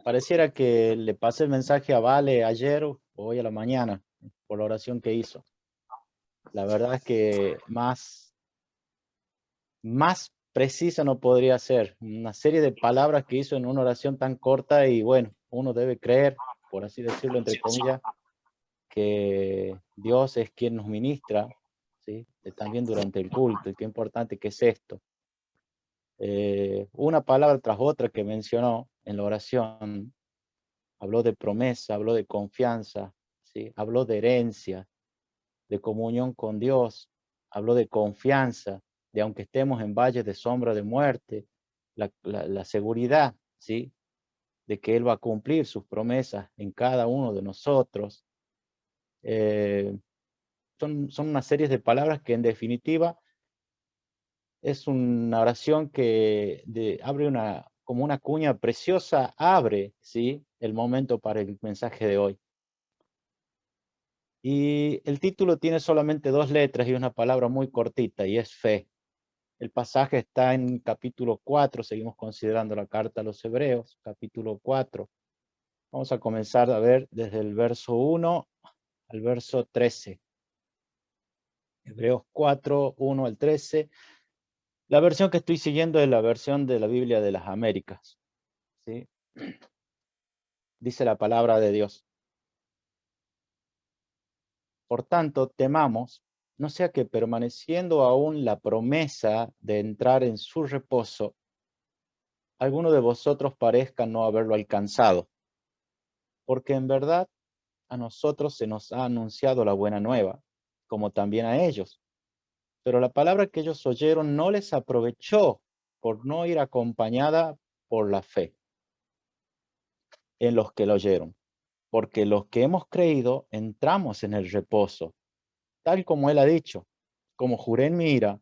Pareciera que le pasé el mensaje a Vale ayer o hoy a la mañana por la oración que hizo. La verdad es que más precisa no podría ser. Una serie de palabras que hizo en una oración tan corta y bueno, uno debe creer, por así decirlo, entre comillas, que Dios es quien nos ministra, ¿sí? También durante el culto. Y qué importante que es esto. Una palabra tras otra que mencionó en la oración. Habló de promesa, habló de confianza, ¿sí? Habló de herencia, de comunión con Dios, habló de confianza, de aunque estemos en valles de sombra de muerte, la seguridad, ¿sí? De que Él va a cumplir sus promesas en cada uno de nosotros. Eh, son una serie de palabras que en definitiva es una oración que abre como una cuña preciosa, abre, ¿sí? El momento para el mensaje de hoy. Y el título tiene solamente 2 letras y una palabra muy cortita, y es fe. El pasaje está en capítulo 4, seguimos considerando la carta a los Hebreos, capítulo 4. Vamos a comenzar a ver desde el verso 1 al verso 13. Hebreos 4, 1 al 13. La versión que estoy siguiendo es la versión de la Biblia de las Américas, ¿sí? Dice la palabra de Dios. Por tanto, temamos, no sea que permaneciendo aún la promesa de entrar en su reposo, alguno de vosotros parezca no haberlo alcanzado, porque en verdad a nosotros se nos ha anunciado la buena nueva, como también a ellos. Pero la palabra que ellos oyeron no les aprovechó por no ir acompañada por la fe en los que la oyeron, porque los que hemos creído entramos en el reposo, tal como él ha dicho, como juré en mi ira,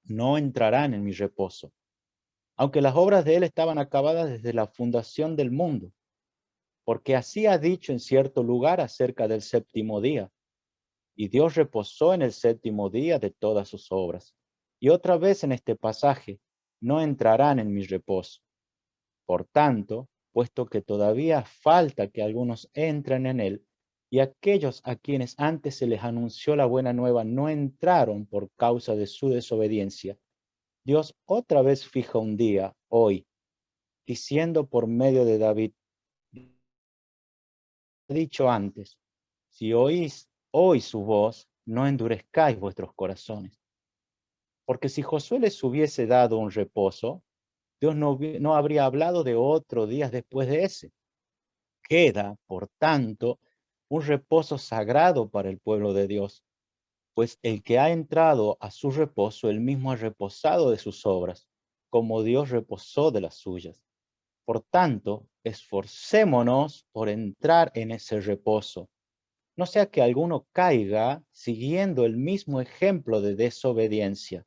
no entrarán en mi reposo, aunque las obras de él estaban acabadas desde la fundación del mundo. Porque así ha dicho en cierto lugar acerca del séptimo día. Y Dios reposó en el séptimo día de todas sus obras. Y otra vez en este pasaje, no entrarán en mi reposo. Por tanto, puesto que todavía falta que algunos entren en él, y aquellos a quienes antes se les anunció la buena nueva no entraron por causa de su desobediencia, Dios otra vez fija un día, hoy, diciendo por medio de David, dicho antes, si oís hoy su voz, no endurezcáis vuestros corazones. Porque si Josué les hubiese dado un reposo, Dios no habría hablado de otro día después de ese. Queda, por tanto, un reposo sagrado para el pueblo de Dios, pues el que ha entrado a su reposo, él mismo ha reposado de sus obras, como Dios reposó de las suyas. Por tanto, esforcémonos por entrar en ese reposo. No sea que alguno caiga siguiendo el mismo ejemplo de desobediencia,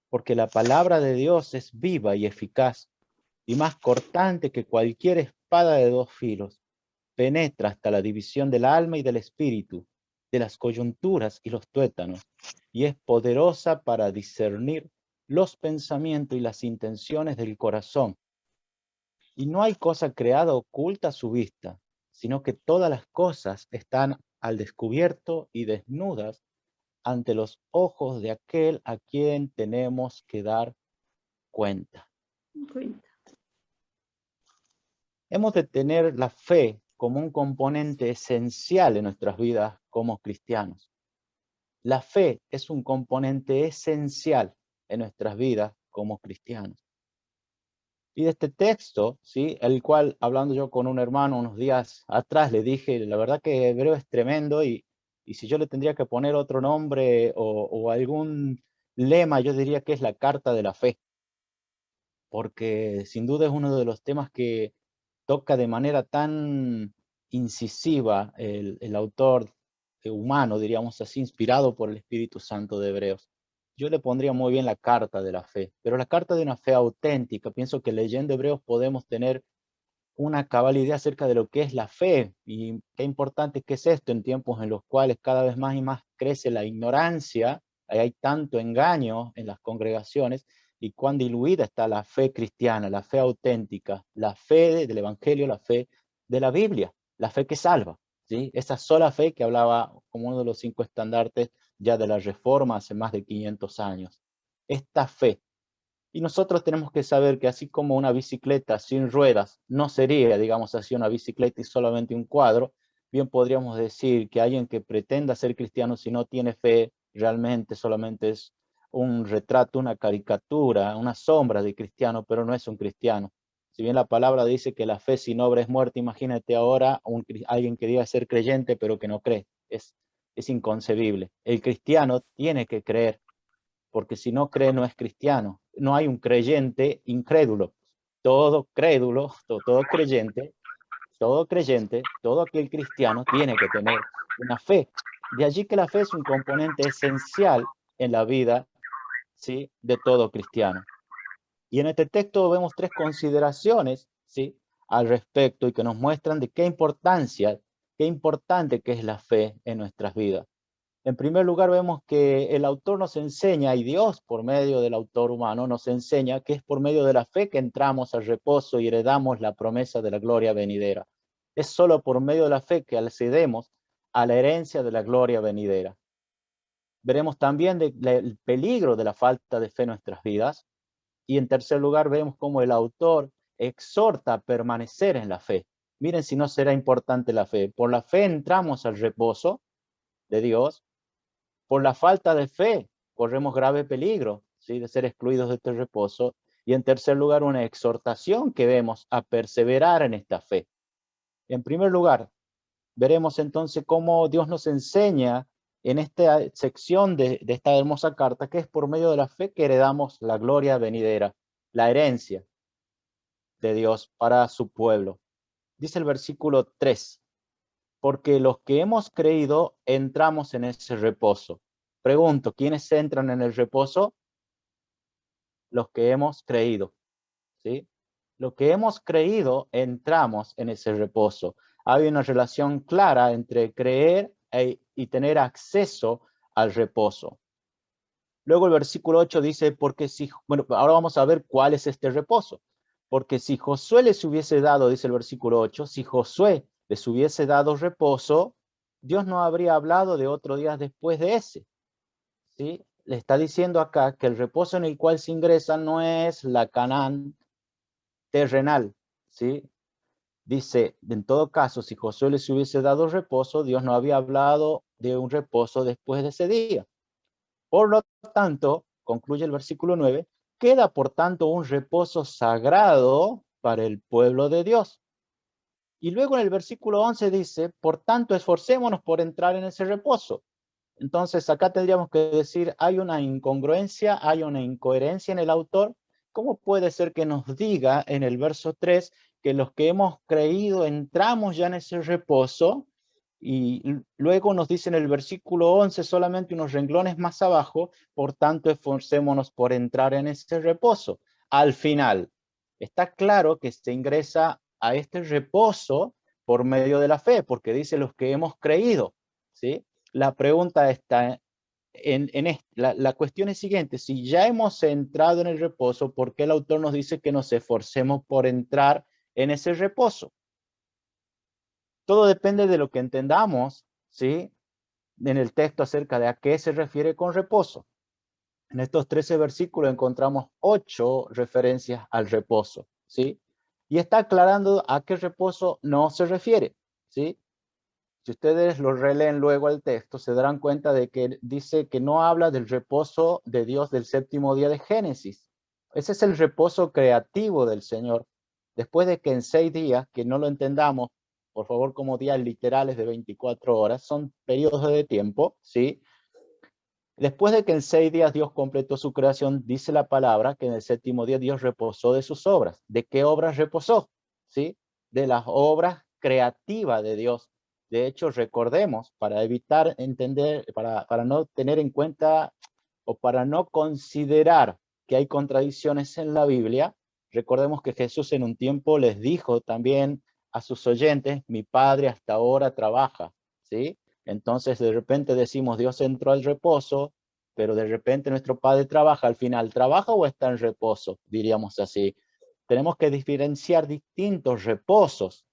porque la palabra de Dios es viva y eficaz, y más cortante que cualquier espada de 2 filos, penetra hasta la división del alma y del espíritu, de las coyunturas y los tuétanos, y es poderosa para discernir los pensamientos y las intenciones del corazón. Y no hay cosa creada oculta a su vista, sino que todas las cosas están al descubierto y desnudas ante los ojos de aquel a quien tenemos que dar cuenta. Hemos de tener la fe como un componente esencial en nuestras vidas como cristianos. La fe es un componente esencial en nuestras vidas como cristianos. Y de este texto, ¿sí? El cual, hablando yo con un hermano unos días atrás, le dije, la verdad que Hebreo es tremendo y si yo le tendría que poner otro nombre o algún lema, yo diría que es la carta de la fe, porque sin duda es uno de los temas que toca de manera tan incisiva el autor humano, diríamos así, inspirado por el Espíritu Santo de Hebreos. Yo le pondría muy bien la carta de la fe, pero la carta de una fe auténtica. Pienso que leyendo Hebreos podemos tener una cabal idea acerca de lo que es la fe y qué importante que es esto en tiempos en los cuales cada vez más y más crece la ignorancia, hay tanto engaño en las congregaciones y cuán diluida está la fe cristiana, la fe auténtica, la fe del Evangelio, la fe de la Biblia, la fe que salva, ¿sí? Esa sola fe que hablaba como uno de los 5 estandartes ya de la Reforma hace más de 500 años. Esta fe. Y nosotros tenemos que saber que así como una bicicleta sin ruedas no sería, digamos así, una bicicleta y solamente un cuadro, bien podríamos decir que alguien que pretenda ser cristiano si no tiene fe, realmente solamente es un retrato, una caricatura, una sombra de cristiano, pero no es un cristiano. Si bien la palabra dice que la fe sin obra es muerta, imagínate ahora alguien que diga ser creyente pero que no cree. Es inconcebible. El cristiano tiene que creer, porque si no cree no es cristiano. No hay un creyente incrédulo. Todo crédulo, todo creyente, todo aquel cristiano tiene que tener una fe. De allí que la fe es un componente esencial en la vida, ¿sí?, de todo cristiano. Y en este texto vemos 3 consideraciones, ¿sí?, al respecto, y que nos muestran de qué importante que es la fe en nuestras vidas. En primer lugar, vemos que el autor nos enseña, y Dios por medio del autor humano nos enseña, que es por medio de la fe que entramos al reposo y heredamos la promesa de la gloria venidera. Es solo por medio de la fe que accedemos a la herencia de la gloria venidera. Veremos también el peligro de la falta de fe en nuestras vidas. Y en tercer lugar, vemos cómo el autor exhorta a permanecer en la fe. Miren si no será importante la fe. Por la fe entramos al reposo de Dios. Por la falta de fe, corremos grave peligro, ¿sí?, de ser excluidos de este reposo. Y en tercer lugar, una exhortación que vemos a perseverar en esta fe. En primer lugar, veremos entonces cómo Dios nos enseña en esta sección de esta hermosa carta, que es por medio de la fe que heredamos la gloria venidera, la herencia de Dios para su pueblo. Dice el versículo 3. Porque los que hemos creído entramos en ese reposo. Pregunto, ¿quiénes entran en el reposo? Los que hemos creído, ¿sí? Los que hemos creído entramos en ese reposo. Hay una relación clara entre creer y tener acceso al reposo. Luego el versículo 8 dice, bueno, ahora vamos a ver cuál es este reposo. Porque si Josué les hubiese dado, dice el versículo 8, si Josué les hubiese dado reposo, Dios no habría hablado de otro día después de ese, ¿sí? Le está diciendo acá que el reposo en el cual se ingresa no es la Canaán terrenal, ¿sí? Dice, en todo caso, si Josué les hubiese dado reposo, Dios no había hablado de un reposo después de ese día. Por lo tanto, concluye el versículo 9, queda por tanto un reposo sagrado para el pueblo de Dios. Y luego en el versículo 11 dice, por tanto, esforcémonos por entrar en ese reposo. Entonces acá tendríamos que decir, hay una incongruencia, hay una incoherencia en el autor. ¿Cómo puede ser que nos diga en el verso 3 que los que hemos creído entramos ya en ese reposo? Y luego nos dice en el versículo 11, solamente unos renglones más abajo, por tanto esforcémonos por entrar en ese reposo. Al final, está claro que se ingresa a este reposo por medio de la fe, porque dice los que hemos creído, ¿sí? La pregunta está la cuestión es siguiente: si ya hemos entrado en el reposo, ¿por qué el autor nos dice que nos esforcemos por entrar en ese reposo? Todo depende de lo que entendamos, ¿sí?, en el texto acerca de a qué se refiere con reposo. En estos 13 versículos encontramos 8 referencias al reposo, ¿sí? Y está aclarando a qué reposo no se refiere, ¿sí? Si ustedes lo releen luego el texto, se darán cuenta de que dice que no habla del reposo de Dios del séptimo día de Génesis. Ese es el reposo creativo del Señor. Después de que en 6 días, que no lo entendamos, por favor, como días literales de 24 horas, son periodos de tiempo, ¿sí? Después de que en 6 días Dios completó su creación, dice la palabra que en el séptimo día Dios reposó de sus obras. ¿De qué obras reposó? ¿Sí? De las obras creativas de Dios. De hecho, recordemos, para evitar entender, para no tener en cuenta o para no considerar que hay contradicciones en la Biblia, recordemos que Jesús en un tiempo les dijo también a sus oyentes, mi Padre hasta ahora trabaja, ¿sí? Entonces de repente decimos, Dios entró al reposo, pero de repente nuestro padre trabaja, al final, ¿trabaja o está en reposo? Diríamos así. Tenemos que diferenciar distintos reposos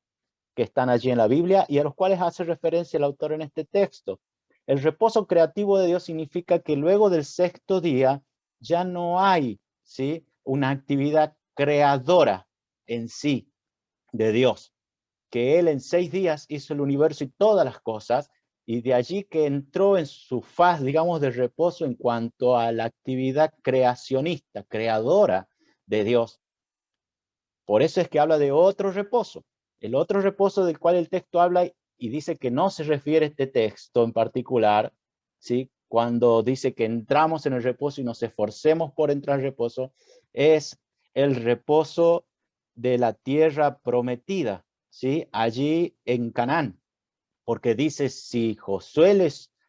que están allí en la Biblia y a los cuales hace referencia el autor en este texto. El reposo creativo de Dios significa que luego del sexto día ya no hay, ¿sí?, una actividad creadora en sí de Dios, que Él en 6 días hizo el universo y todas las cosas, y de allí que entró en su faz, digamos, de reposo en cuanto a la actividad creacionista, creadora de Dios. Por eso es que habla de otro reposo. El otro reposo del cual el texto habla y dice que no se refiere a este texto en particular, ¿sí?, cuando dice que entramos en el reposo y nos esforcemos por entrar al reposo, es el reposo de la tierra prometida, ¿sí?, allí en Canaán. Porque dice, si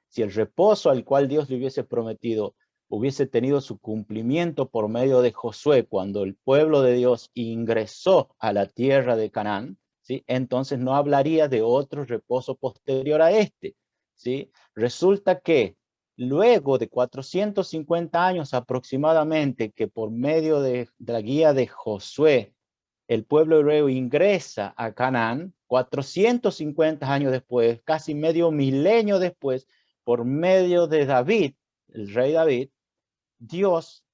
si el reposo al cual Dios le hubiese prometido hubiese tenido su cumplimiento por medio de Josué, cuando el pueblo de Dios ingresó a la tierra de Canaán, ¿sí?, entonces no hablaría de otro reposo posterior a este, ¿sí? Resulta que luego de 450 años aproximadamente, que por medio de la guía de Josué, el pueblo hebreo ingresa a Canaán, 450 años después, casi medio milenio después, por medio de David, el rey David, Dios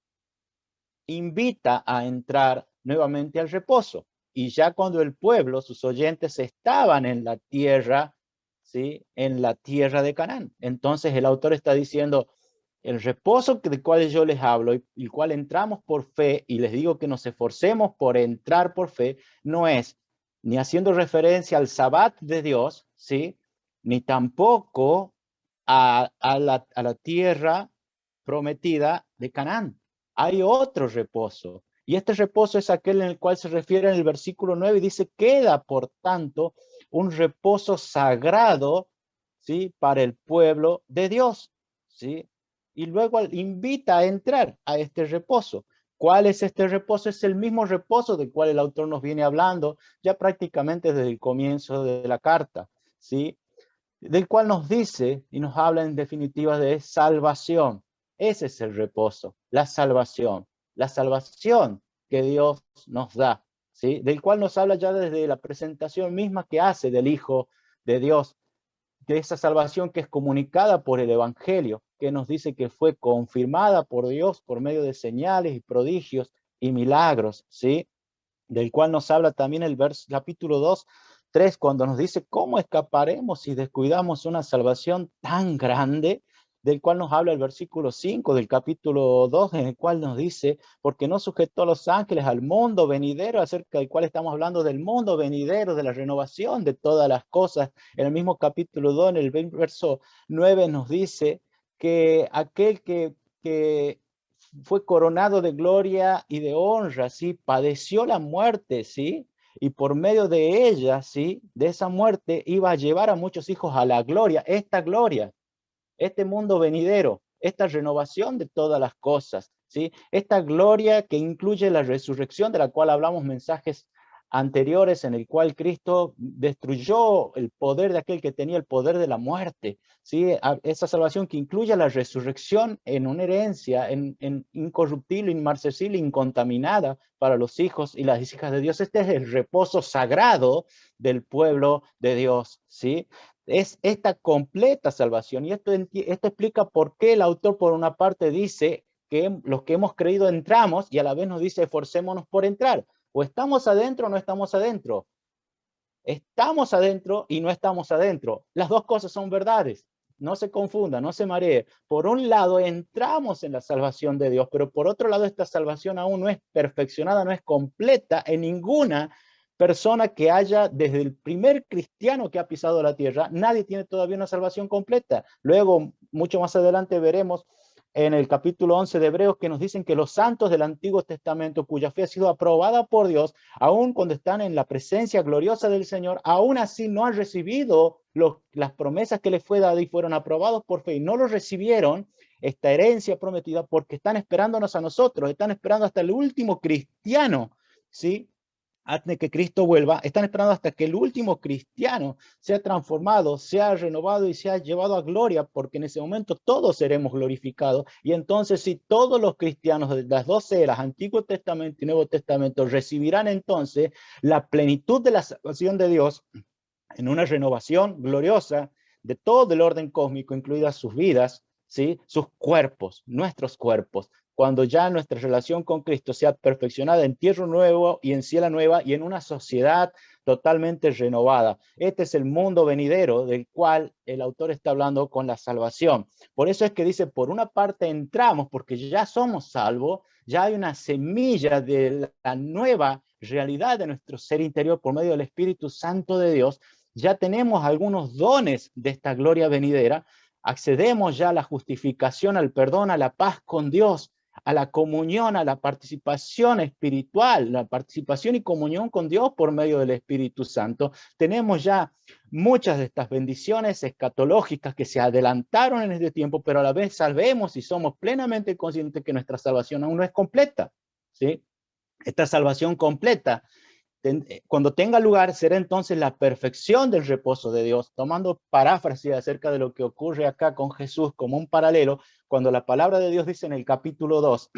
invita a entrar nuevamente al reposo. Y ya cuando el pueblo, sus oyentes, estaban en la tierra, ¿sí?, en la tierra de Canaán. Entonces el autor está diciendo, el reposo del cual yo les hablo y el cual entramos por fe, y les digo que nos esforcemos por entrar por fe, no es ni haciendo referencia al Sabbat de Dios, ¿sí?, ni tampoco a la tierra prometida de Canaán. Hay otro reposo. Y este reposo es aquel en el cual se refiere en el versículo 9 y dice, queda por tanto un reposo sagrado, ¿sí?, para el pueblo de Dios, ¿sí? Y luego invita a entrar a este reposo. ¿Cuál es este reposo? Es el mismo reposo del cual el autor nos viene hablando ya prácticamente desde el comienzo de la carta, ¿sí?, del cual nos dice y nos habla en definitiva de salvación. Ese es el reposo, la salvación que Dios nos da, ¿sí?, del cual nos habla ya desde la presentación misma que hace del Hijo de Dios, de esa salvación que es comunicada por el Evangelio, que nos dice que fue confirmada por Dios por medio de señales y prodigios y milagros, ¿sí?, del cual nos habla también el capítulo 2:3, cuando nos dice cómo escaparemos si descuidamos una salvación tan grande, del cual nos habla el versículo 5 del capítulo 2, en el cual nos dice, porque no sujetó a los ángeles al mundo venidero, acerca del cual estamos hablando del mundo venidero, de la renovación de todas las cosas. En el mismo capítulo 2, en el verso 9, nos dice que aquel que fue coronado de gloria y de honra, ¿sí?, padeció la muerte, ¿sí?, y por medio de ella, ¿sí?, de esa muerte, iba a llevar a muchos hijos a la gloria, este mundo venidero, esta renovación de todas las cosas, ¿sí?, esta gloria que incluye la resurrección, de la cual hablamos mensajes anteriores, en el cual Cristo destruyó el poder de aquel que tenía el poder de la muerte, ¿sí?, esa salvación que incluye la resurrección en una herencia, en incorruptible, inmarcesible, incontaminada para los hijos y las hijas de Dios. Este es el reposo sagrado del pueblo de Dios, ¿sí? Es esta completa salvación, y esto explica por qué el autor por una parte dice que los que hemos creído entramos, y a la vez nos dice esforcémonos por entrar. O estamos adentro o no estamos adentro. Estamos adentro y no estamos adentro. Las dos cosas son verdades. No se confunda, no se maree. Por un lado entramos en la salvación de Dios, pero por otro lado esta salvación aún no es perfeccionada, no es completa en ninguna persona que haya, desde el primer cristiano que ha pisado la tierra, nadie tiene todavía una salvación completa. Luego, mucho más adelante veremos en el capítulo 11 de Hebreos que nos dicen que los santos del Antiguo Testamento, cuya fe ha sido aprobada por Dios, aun cuando están en la presencia gloriosa del Señor, aún así no han recibido las promesas que les fue dada y fueron aprobados por fe y no lo recibieron, esta herencia prometida, porque están esperándonos a nosotros, están esperando hasta el último cristiano, ¿sí?, hasta que Cristo vuelva, están esperando hasta que el último cristiano sea transformado, sea renovado y sea llevado a gloria, porque en ese momento todos seremos glorificados. Y entonces, si todos los cristianos de las dos eras, Antiguo Testamento y Nuevo Testamento, recibirán entonces la plenitud de la salvación de Dios en una renovación gloriosa de todo el orden cósmico, incluidas sus vidas, ¿sí? Sus cuerpos, nuestros cuerpos, cuando ya nuestra relación con Cristo sea perfeccionada en tierra nueva y en cielo nueva y en una sociedad totalmente renovada. Este es el mundo venidero del cual el autor está hablando con la salvación. Por eso es que dice, por una parte entramos porque ya somos salvos, ya hay una semilla de la nueva realidad de nuestro ser interior por medio del Espíritu Santo de Dios. Ya tenemos algunos dones de esta gloria venidera, accedemos ya a la justificación, al perdón, a la paz con Dios, a la comunión, a la participación espiritual, la participación y comunión con Dios por medio del Espíritu Santo. Tenemos ya muchas de estas bendiciones escatológicas que se adelantaron en este tiempo, pero a la vez sabemos y somos plenamente conscientes que nuestra salvación aún no es completa, ¿sí? Esta salvación completa, cuando tenga lugar, será entonces la perfección del reposo de Dios, tomando paráfrasis acerca de lo que ocurre acá con Jesús como un paralelo, cuando la palabra de Dios dice en el capítulo 2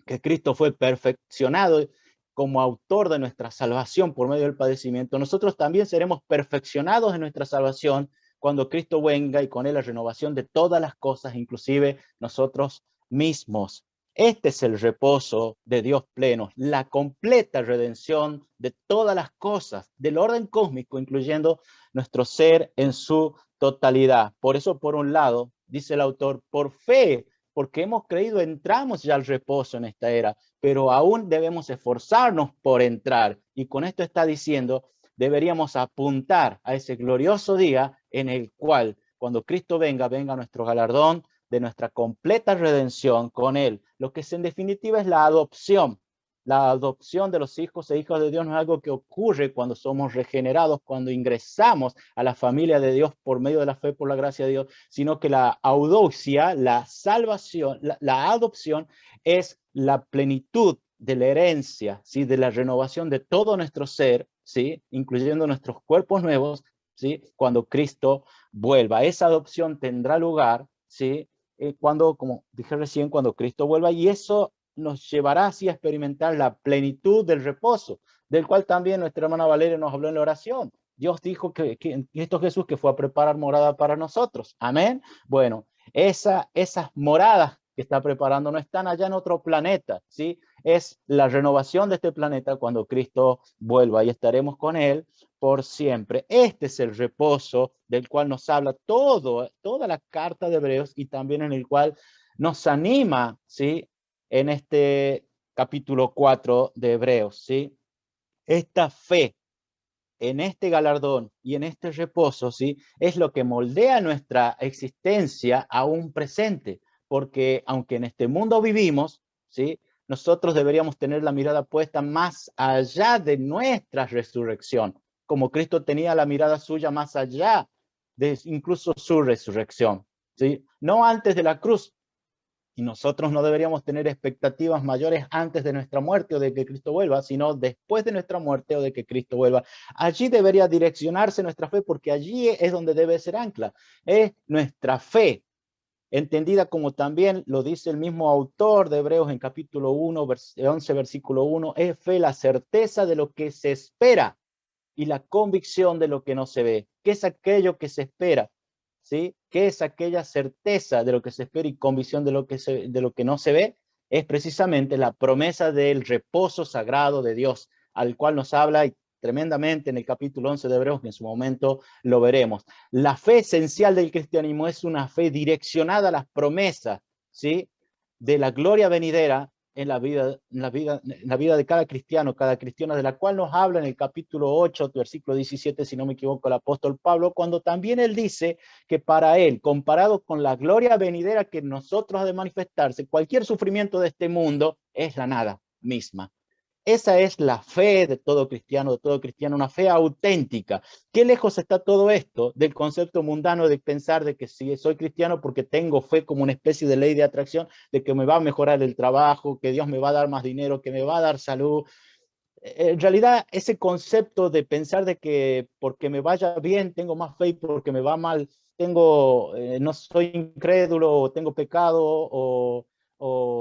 que Cristo fue perfeccionado como autor de nuestra salvación por medio del padecimiento, nosotros también seremos perfeccionados en nuestra salvación cuando Cristo venga y con él la renovación de todas las cosas, inclusive nosotros mismos. Este es el reposo de Dios pleno, la completa redención de todas las cosas, del orden cósmico, incluyendo nuestro ser en su totalidad. Por eso, por un lado, dice el autor, por fe, porque hemos creído, entramos ya al reposo en esta era, pero aún debemos esforzarnos por entrar. Y con esto está diciendo, deberíamos apuntar a ese glorioso día en el cual, cuando Cristo venga, venga nuestro galardón de nuestra completa redención con Él. Lo que es, en definitiva, es la adopción. La adopción de los hijos e hijas de Dios no es algo que ocurre cuando somos regenerados, cuando ingresamos a la familia de Dios por medio de la fe, por la gracia de Dios, sino que la audoxia, la salvación, la adopción es la plenitud de la herencia, ¿sí? De la renovación de todo nuestro ser, ¿sí? Incluyendo nuestros cuerpos nuevos, ¿sí? Cuando Cristo vuelva. Esa adopción tendrá lugar, ¿sí? Cuando, como dije recién, cuando Cristo vuelva, y eso nos llevará así a experimentar la plenitud del reposo, del cual también nuestra hermana Valeria nos habló en la oración. Dios dijo que en Cristo Jesús que fue a preparar morada para nosotros. Amén. Bueno, esas moradas que está preparando no están allá en otro planeta, ¿sí? Es la renovación de este planeta cuando Cristo vuelva y estaremos con Él por siempre. Este es el reposo del cual nos habla toda la carta de Hebreos y también en el cual nos anima, ¿sí? En este capítulo 4 de Hebreos, ¿sí? Esta fe en este galardón y en este reposo, ¿sí? Es lo que moldea nuestra existencia aún presente, porque aunque en este mundo vivimos, ¿sí? Nosotros deberíamos tener la mirada puesta más allá de nuestra resurrección, como Cristo tenía la mirada suya más allá de incluso su resurrección, ¿sí? No antes de la cruz. Y nosotros no deberíamos tener expectativas mayores antes de nuestra muerte o de que Cristo vuelva, sino después de nuestra muerte o de que Cristo vuelva. Allí debería direccionarse nuestra fe, porque allí es donde debe ser ancla. Es nuestra fe, entendida como también lo dice el mismo autor de Hebreos en capítulo 1, 11, versículo 1, es fe, la certeza de lo que se espera y la convicción de lo que no se ve. ¿Qué es aquello que se espera? ¿Sí? ¿Qué es aquella certeza de lo que se espera y convicción de lo que no se ve? Es precisamente la promesa del reposo sagrado de Dios, al cual nos habla tremendamente en el capítulo 11 de Hebreos, que en su momento lo veremos. La fe esencial del cristianismo es una fe direccionada a las promesas, ¿sí? De la gloria venidera en la vida de cada cristiana, de la cual nos habla en el capítulo 8, versículo 17, si no me equivoco, el apóstol Pablo, cuando también él dice que para él, comparado con la gloria venidera que nosotros ha de manifestarse, cualquier sufrimiento de este mundo es la nada misma. Esa es la fe de todo cristiano, una fe auténtica. ¿Qué lejos está todo esto del concepto mundano de pensar de que si soy cristiano porque tengo fe como una especie de ley de atracción, de que me va a mejorar el trabajo, que Dios me va a dar más dinero, que me va a dar salud? En realidad, ese concepto de pensar de que porque me vaya bien tengo más fe y porque me va mal no soy incrédulo o tengo pecado o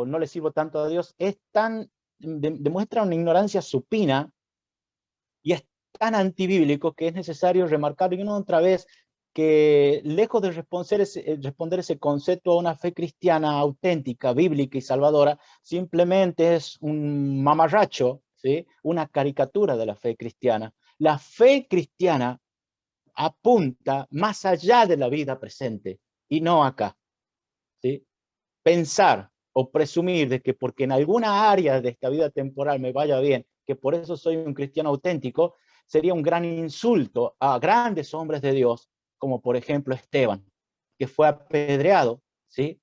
no le sirvo tanto a Dios, demuestra una ignorancia supina y es tan antibíblico que es necesario remarcar y una otra vez que lejos de responder ese concepto a una fe cristiana auténtica, bíblica y salvadora, simplemente es un mamarracho, ¿sí? Una caricatura de la fe cristiana. La fe cristiana apunta más allá de la vida presente y no acá, ¿sí? Pensar o presumir de que porque en alguna área de esta vida temporal me vaya bien, que por eso soy un cristiano auténtico, sería un gran insulto a grandes hombres de Dios, como por ejemplo Esteban, que fue apedreado, ¿sí?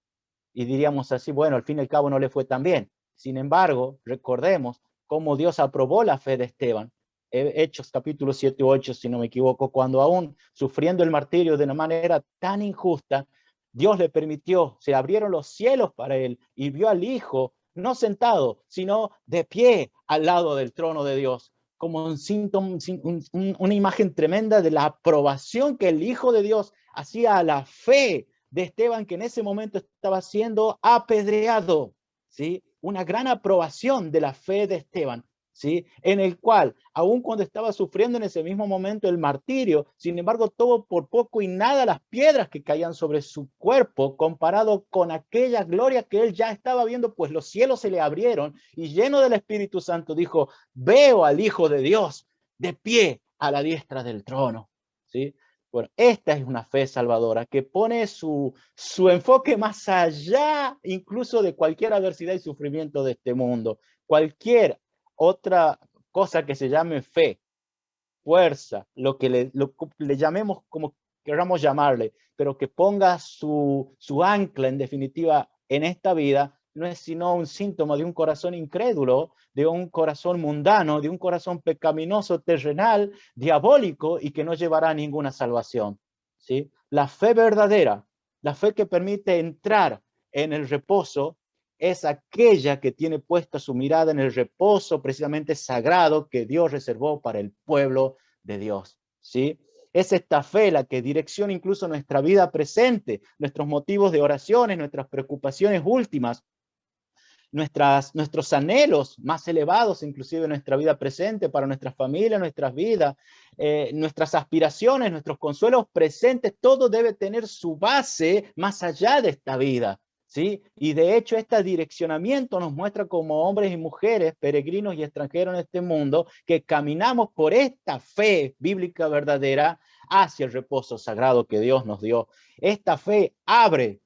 Y diríamos así, bueno, al fin y al cabo no le fue tan bien. Sin embargo, recordemos cómo Dios aprobó la fe de Esteban. Hechos capítulo 7 u 8, si no me equivoco, cuando aún sufriendo el martirio de una manera tan injusta, Dios le permitió, se abrieron los cielos para él y vio al Hijo, no sentado, sino de pie al lado del trono de Dios, como un síntoma, una imagen tremenda de la aprobación que el Hijo de Dios hacía a la fe de Esteban, que en ese momento estaba siendo apedreado, ¿sí? Una gran aprobación de la fe de Esteban, ¿sí? En el cual, aun cuando estaba sufriendo en ese mismo momento el martirio, sin embargo, todo por poco y nada las piedras que caían sobre su cuerpo, comparado con aquella gloria que él ya estaba viendo, pues los cielos se le abrieron y lleno del Espíritu Santo dijo, veo al Hijo de Dios de pie a la diestra del trono, ¿sí? Bueno, esta es una fe salvadora que pone su enfoque más allá incluso de cualquier adversidad y sufrimiento de este mundo. Cualquier otra cosa que se llame fe, fuerza, lo que le llamemos como queramos llamarle, pero que ponga su ancla en definitiva en esta vida, no es sino un síntoma de un corazón incrédulo, de un corazón mundano, de un corazón pecaminoso, terrenal, diabólico y que no llevará a ninguna salvación, ¿sí? La fe verdadera, la fe que permite entrar en el reposo, es aquella que tiene puesta su mirada en el reposo precisamente sagrado que Dios reservó para el pueblo de Dios, ¿sí? Es esta fe la que direcciona incluso nuestra vida presente, nuestros motivos de oraciones, nuestras preocupaciones últimas, nuestros anhelos más elevados, inclusive en nuestra vida presente, para nuestras familias, nuestras vidas, nuestras aspiraciones, nuestros consuelos presentes, todo debe tener su base más allá de esta vida, ¿sí? Y de hecho, este direccionamiento nos muestra como hombres y mujeres, peregrinos y extranjeros en este mundo, que caminamos por esta fe bíblica verdadera hacia el reposo sagrado que Dios nos dio. Esta fe abre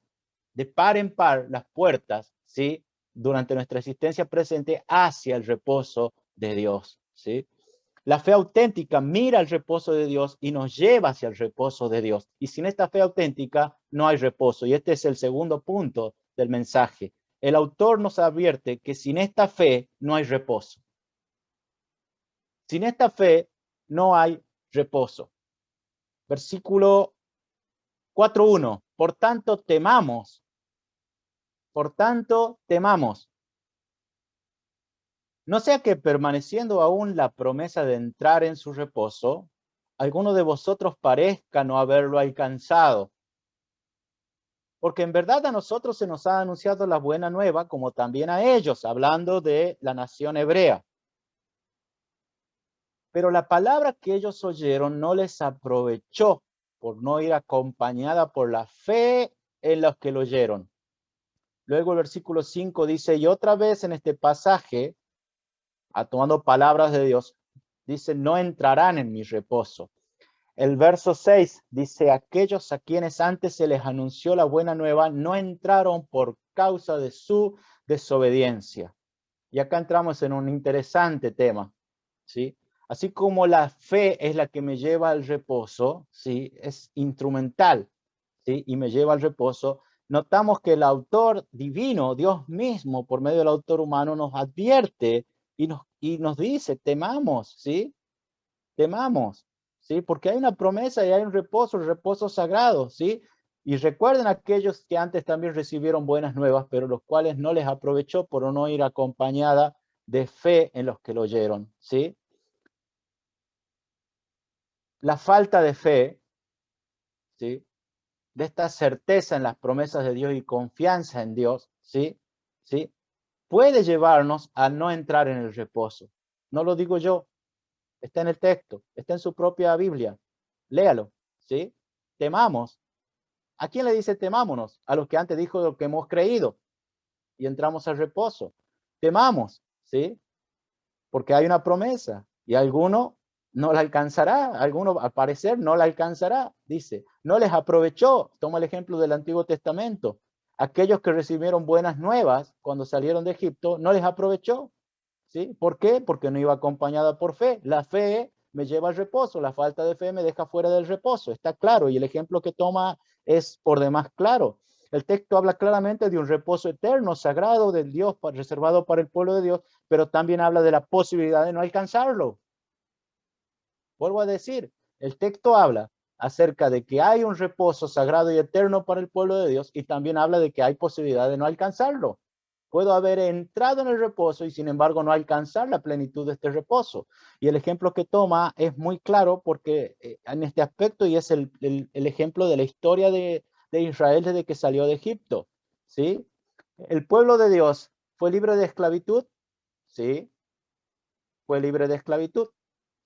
de par en par las puertas, ¿sí? Durante nuestra existencia presente hacia el reposo de Dios, ¿sí? La fe auténtica mira el reposo de Dios y nos lleva hacia el reposo de Dios. Y sin esta fe auténtica no hay reposo. Y este es el segundo punto del mensaje. El autor nos advierte que sin esta fe no hay reposo. Sin esta fe no hay reposo. Versículo 4.1. Por tanto, temamos. No sea que permaneciendo aún la promesa de entrar en su reposo, alguno de vosotros parezca no haberlo alcanzado. Porque en verdad a nosotros se nos ha anunciado la buena nueva, como también a ellos, hablando de la nación hebrea. Pero la palabra que ellos oyeron no les aprovechó por no ir acompañada por la fe en los que lo oyeron. Luego el versículo 5 dice, y otra vez en este pasaje, tomando palabras de Dios, dice, no entrarán en mi reposo. El verso 6 dice, aquellos a quienes antes se les anunció la buena nueva no entraron por causa de su desobediencia. Y acá entramos en un interesante tema, ¿sí? Así como la fe es la que me lleva al reposo, ¿sí? Es instrumental, ¿sí? Y me lleva al reposo. Notamos que el autor divino, Dios mismo, por medio del autor humano, nos advierte y nos dice, temamos, ¿sí? Temamos, ¿sí? Porque hay una promesa y hay un reposo, el reposo sagrado, ¿sí? Y recuerden aquellos que antes también recibieron buenas nuevas, pero los cuales no les aprovechó por no ir acompañada de fe en los que lo oyeron, ¿sí? La falta de fe, ¿sí? De esta certeza en las promesas de Dios y confianza en Dios, ¿sí? ¿Sí? Puede llevarnos a no entrar en el reposo. No lo digo yo, está en el texto, está en su propia Biblia. Léalo, ¿sí? Temamos. ¿A quién le dice temámonos? A los que antes dijo lo que hemos creído y entramos al reposo. Temamos, ¿sí? Porque hay una promesa y alguno no la alcanzará, alguno al parecer no la alcanzará, dice. No les aprovechó, toma el ejemplo del Antiguo Testamento. Aquellos que recibieron buenas nuevas cuando salieron de Egipto, no les aprovechó, ¿sí? ¿Por qué? Porque no iba acompañada por fe. La fe me lleva al reposo, la falta de fe me deja fuera del reposo, está claro, y el ejemplo que toma es por demás claro. El texto habla claramente de un reposo eterno, sagrado del Dios, reservado para el pueblo de Dios, pero también habla de la posibilidad de no alcanzarlo. Vuelvo a decir, el texto habla acerca de que hay un reposo sagrado y eterno para el pueblo de Dios y también habla de que hay posibilidad de no alcanzarlo. Puedo haber entrado en el reposo y sin embargo no alcanzar la plenitud de este reposo. Y el ejemplo que toma es muy claro porque en este aspecto y es el ejemplo de la historia de Israel desde que salió de Egipto. ¿Sí? El pueblo de Dios fue libre de esclavitud. ¿Sí? Fue libre de esclavitud.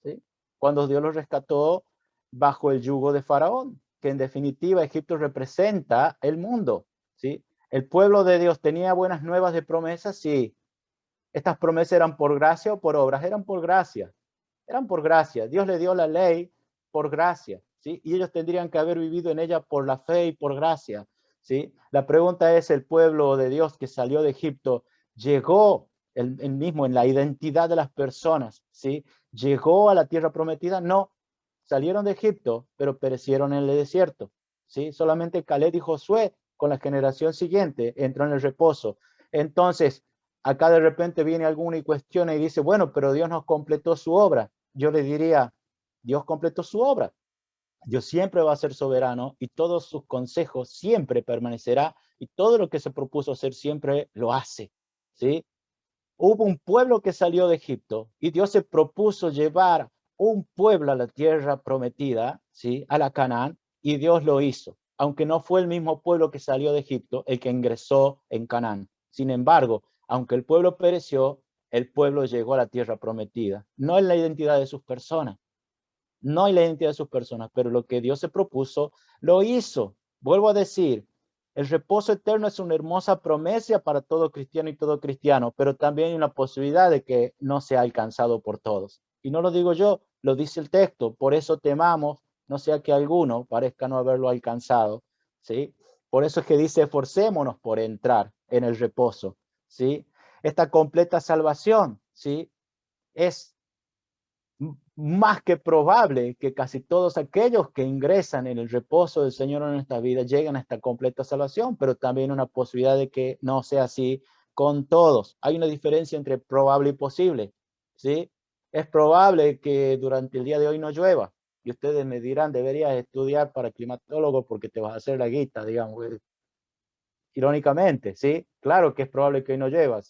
¿Sí? Cuando Dios los rescató bajo el yugo de Faraón, que en definitiva Egipto representa el mundo. ¿Sí? El pueblo de Dios tenía buenas nuevas de promesas, sí. Estas promesas eran por gracia o por obras, eran por gracia. Eran por gracia. Dios le dio la ley por gracia, ¿sí? Y ellos tendrían que haber vivido en ella por la fe y por gracia, ¿sí? La pregunta es, ¿el pueblo de Dios que salió de Egipto llegó el mismo en la identidad de las personas, ¿sí? ¿Llegó a la tierra prometida? No. Salieron de Egipto, pero perecieron en el desierto, ¿sí? Solamente Caleb y Josué con la generación siguiente entró en el reposo. Entonces, acá de repente viene alguno y cuestiona y dice, bueno, pero Dios nos completó su obra. Yo le diría, Dios completó su obra. Dios siempre va a ser soberano y todos sus consejos siempre permanecerá y todo lo que se propuso hacer siempre lo hace, ¿sí? Hubo un pueblo que salió de Egipto y Dios se propuso llevar un pueblo a la tierra prometida, ¿sí? A la Canaán, y Dios lo hizo, aunque no fue el mismo pueblo que salió de Egipto el que ingresó en Canaán. Sin embargo, aunque el pueblo pereció, el pueblo llegó a la tierra prometida. No en la identidad de sus personas, no en la identidad de sus personas, pero lo que Dios se propuso, lo hizo. Vuelvo a decir, el reposo eterno es una hermosa promesa para todo cristiano y todo cristiano, pero también hay una posibilidad de que no sea alcanzado por todos. Y no lo digo yo, lo dice el texto. Por eso temamos, no sea que alguno parezca no haberlo alcanzado, ¿sí? Por eso es que dice, esforcémonos por entrar en el reposo, ¿sí? Esta completa salvación, ¿sí? Es más que probable que casi todos aquellos que ingresan en el reposo del Señor en esta vida lleguen a esta completa salvación, pero también una posibilidad de que no sea así con todos. Hay una diferencia entre probable y posible, ¿sí? Es probable que durante el día de hoy no llueva y ustedes me dirán, deberías estudiar para climatólogo porque te vas a hacer la guita, digamos, irónicamente, ¿sí? Claro que es probable que hoy no llueva.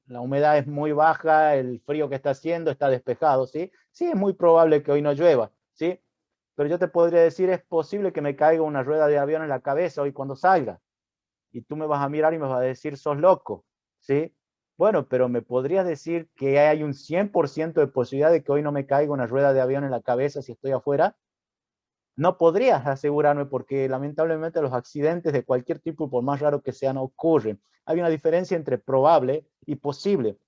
La humedad es muy baja, el frío que está haciendo está despejado, ¿sí? Sí, es muy probable que hoy no llueva, ¿sí? Pero yo te podría decir, es posible que me caiga una rueda de avión en la cabeza hoy cuando salga. Y tú me vas a mirar y me vas a decir, sos loco, ¿sí? Bueno, pero me podrías decir que hay un 100% de posibilidad de que hoy no me caiga una rueda de avión en la cabeza si estoy afuera. No podrías asegurarme porque lamentablemente los accidentes de cualquier tipo, por más raro que sean, ocurren. Hay una diferencia entre probable y posible.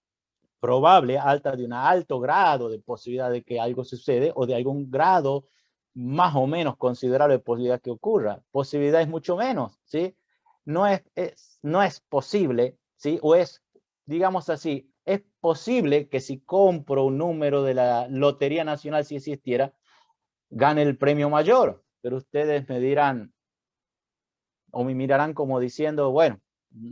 Probable, alta de un alto grado de posibilidad de que algo sucede o de algún grado más o menos considerable de posibilidad que ocurra. Posibilidad es mucho menos, ¿sí? No es posible, ¿sí? O es, digamos así, es posible que si compro un número de la Lotería Nacional, si existiera, gane el premio mayor, pero ustedes me dirán o me mirarán como diciendo, bueno,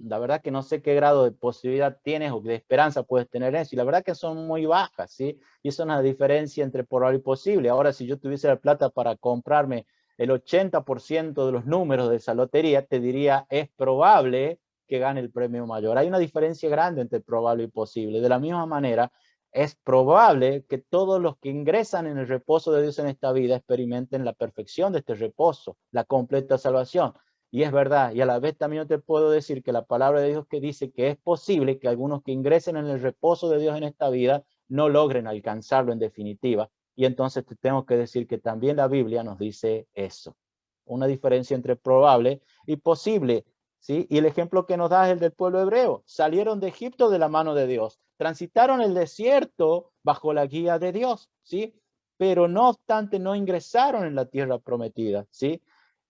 la verdad que no sé qué grado de posibilidad tienes o de esperanza puedes tener eso, y la verdad que son muy bajas, ¿sí? Y eso es una diferencia entre probable y posible. Ahora, si yo tuviese la plata para comprarme el 80% de los números de esa lotería, te diría, es probable que gane el premio mayor. Hay una diferencia grande entre probable y posible. De la misma manera, es probable que todos los que ingresan en el reposo de Dios en esta vida experimenten la perfección de este reposo, la completa salvación. Y es verdad, y a la vez también yo te puedo decir que la palabra de Dios que dice que es posible que algunos que ingresen en el reposo de Dios en esta vida no logren alcanzarlo en definitiva. Y entonces te tengo que decir que también la Biblia nos dice eso. Una diferencia entre probable y posible. ¿Sí? Y el ejemplo que nos da es el del pueblo hebreo. Salieron de Egipto de la mano de Dios. Transitaron el desierto bajo la guía de Dios. ¿Sí? Pero no obstante no ingresaron en la tierra prometida. ¿Sí?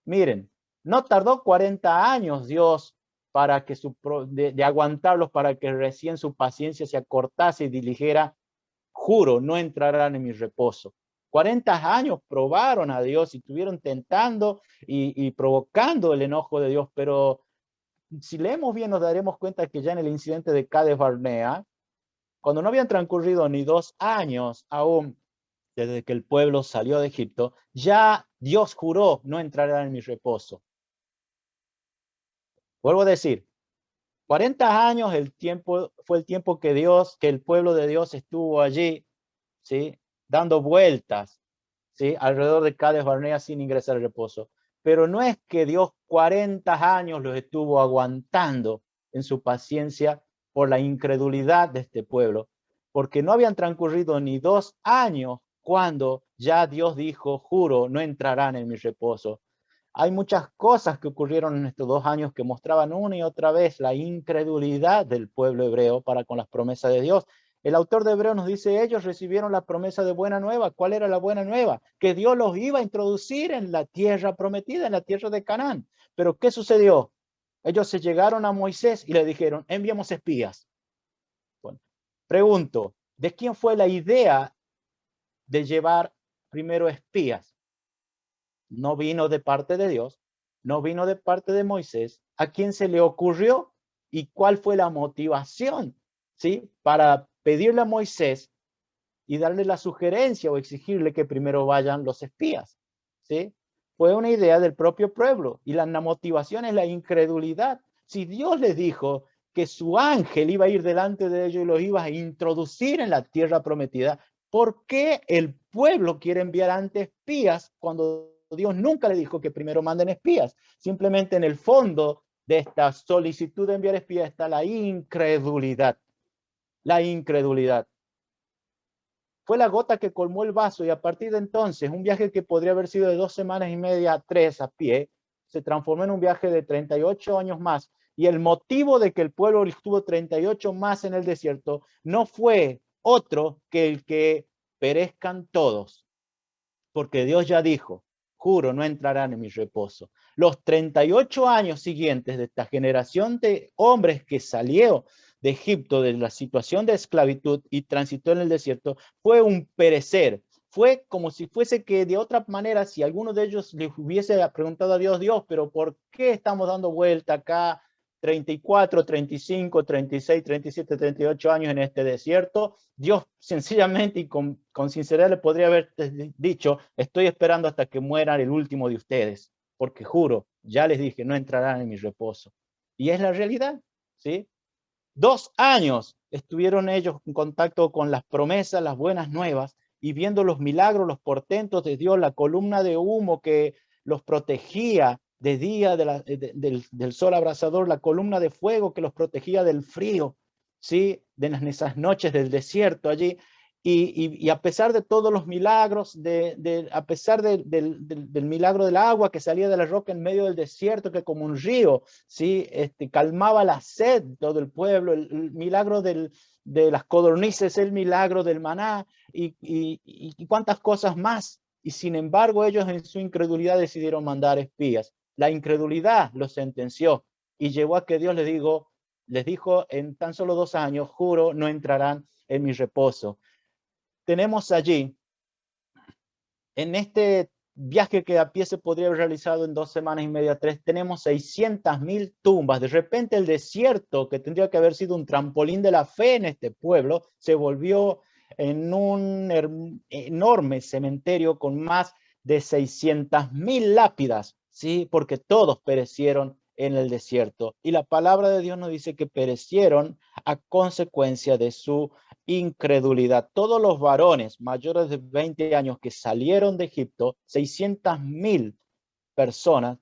Miren, no tardó 40 años Dios para que de aguantarlos para que recién su paciencia se acortase y dijera, juro, no entrarán en mi reposo. 40 años probaron a Dios y estuvieron tentando y provocando el enojo de Dios, pero si leemos bien nos daremos cuenta que ya en el incidente de Cades Barnea, cuando no habían transcurrido ni 2 años aún desde que el pueblo salió de Egipto, ya Dios juró no entrarán en mi reposo. Vuelvo a decir, 40 años fue el tiempo que el pueblo de Dios estuvo allí, ¿sí? Dando vueltas, ¿sí? Alrededor de Cades Barnea sin ingresar al reposo. Pero no es que Dios 40 años los estuvo aguantando en su paciencia por la incredulidad de este pueblo, porque no habían transcurrido ni 2 años cuando ya Dios dijo, juro, no entrarán en mi reposo. Hay muchas cosas que ocurrieron en estos 2 años que mostraban una y otra vez la incredulidad del pueblo hebreo para con las promesas de Dios. El autor de Hebreos nos dice, ellos recibieron la promesa de buena nueva. ¿Cuál era la buena nueva? Que Dios los iba a introducir en la tierra prometida, en la tierra de Canaán. Pero ¿qué sucedió? Ellos se llegaron a Moisés y le dijeron, enviamos espías. Bueno, pregunto, ¿de quién fue la idea de llevar primero espías? No vino de parte de Dios, no vino de parte de Moisés. ¿A quién se le ocurrió? ¿Y cuál fue la motivación? ¿Sí? Para pedirle a Moisés y darle la sugerencia o exigirle que primero vayan los espías. ¿Sí? Fue una idea del propio pueblo y la motivación es la incredulidad. Si Dios les dijo que su ángel iba a ir delante de ellos y los iba a introducir en la tierra prometida, ¿por qué el pueblo quiere enviar antes espías cuando Dios nunca le dijo que primero manden espías? Simplemente en el fondo de esta solicitud de enviar espías está la incredulidad. La incredulidad. Fue la gota que colmó el vaso y a partir de entonces un viaje que podría haber sido de 2 semanas y media, 3 a pie, se transformó en un viaje de 38 años más. Y el motivo de que el pueblo estuvo 38 más en el desierto no fue otro que el que perezcan todos, porque Dios ya dijo, juro, no entrarán en mi reposo. Los 38 años siguientes de esta generación de hombres que salió de Egipto, de la situación de esclavitud y transitó en el desierto, fue un perecer. Fue como si fuese que de otra manera, si alguno de ellos le hubiese preguntado a Dios, Dios, pero ¿por qué estamos dando vuelta acá 34, 35, 36, 37, 38 años en este desierto? Dios sencillamente y con sinceridad le podría haber dicho, estoy esperando hasta que muera el último de ustedes, porque juro, ya les dije, no entrarán en mi reposo. Y es la realidad, ¿sí? 2 años estuvieron ellos en contacto con las promesas, las buenas nuevas, y viendo los milagros, los portentos de Dios, la columna de humo que los protegía de día del sol abrasador, la columna de fuego que los protegía del frío, ¿sí? En esas noches del desierto allí. Y a pesar de todos los milagros, a pesar del milagro del agua que salía de la roca en medio del desierto, que como un río, ¿sí? Calmaba la sed de todo el pueblo, el milagro de las codornices, el milagro del maná y cuántas cosas más. Y sin embargo, ellos en su incredulidad decidieron mandar espías. La incredulidad los sentenció y llevó a que Dios les dijo en tan solo 2 años, juro, no entrarán en mi reposo. Tenemos allí, en este viaje que a pie se podría haber realizado en 2 semanas y media, 3, tenemos 600.000 tumbas. De repente el desierto, que tendría que haber sido un trampolín de la fe en este pueblo, se volvió en un enorme cementerio con más de 600.000 lápidas, ¿sí? Porque todos perecieron en el desierto. Y la palabra de Dios nos dice que perecieron a consecuencia de su incredulidad. Todos los varones mayores de 20 años que salieron de Egipto, 600,000 personas,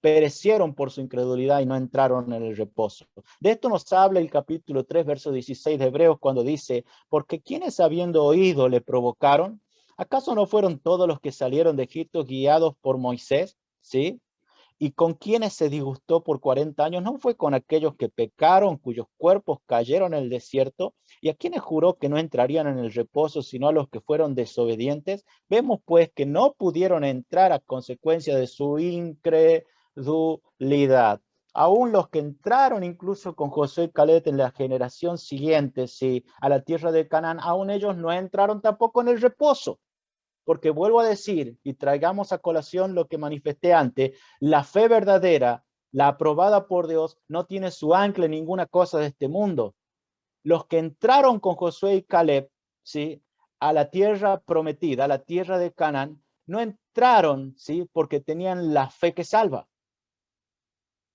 perecieron por su incredulidad y no entraron en el reposo. De esto nos habla el capítulo 3, verso 16 de Hebreos, cuando dice, porque quienes habiendo oído le provocaron, ¿acaso no fueron todos los que salieron de Egipto guiados por Moisés? ¿Sí? ¿Y con quienes se disgustó por 40 años? ¿No fue con aquellos que pecaron, cuyos cuerpos cayeron en el desierto? ¿Y a quienes juró que no entrarían en el reposo, sino a los que fueron desobedientes? Vemos pues que no pudieron entrar a consecuencia de su incredulidad. Aún los que entraron incluso con Josué y Caleb en la generación siguiente, sí, a la tierra de Canaán, aún ellos no entraron tampoco en el reposo. Porque vuelvo a decir, y traigamos a colación lo que manifesté antes, la fe verdadera, la aprobada por Dios, no tiene su ancla en ninguna cosa de este mundo. Los que entraron con Josué y Caleb, ¿sí?, a la tierra prometida, a la tierra de Canaán, no entraron, ¿sí?, porque tenían la fe que salva.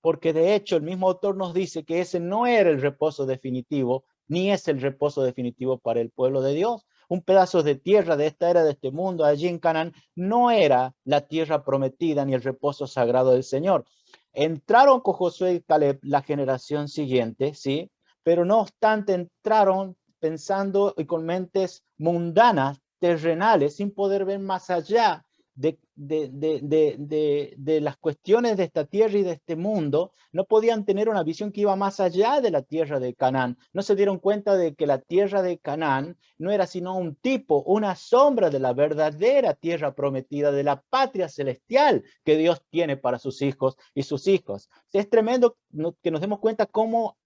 Porque de hecho el mismo autor nos dice que ese no era el reposo definitivo, ni es el reposo definitivo para el pueblo de Dios. Un pedazo de tierra de esta era, de este mundo, allí en Canaán, no era la tierra prometida ni el reposo sagrado del Señor. Entraron con Josué y Caleb la generación siguiente, ¿sí? Pero no obstante entraron pensando y con mentes mundanas, terrenales, sin poder ver más allá de las cuestiones de esta tierra y de este mundo. No podían tener una visión que iba más allá de la tierra de Canaán. No se dieron cuenta de que la tierra de Canaán no era sino un tipo, una sombra de la verdadera tierra prometida, de la patria celestial que Dios tiene para sus hijos y sus hijas. Es tremendo que nos demos cuenta cómo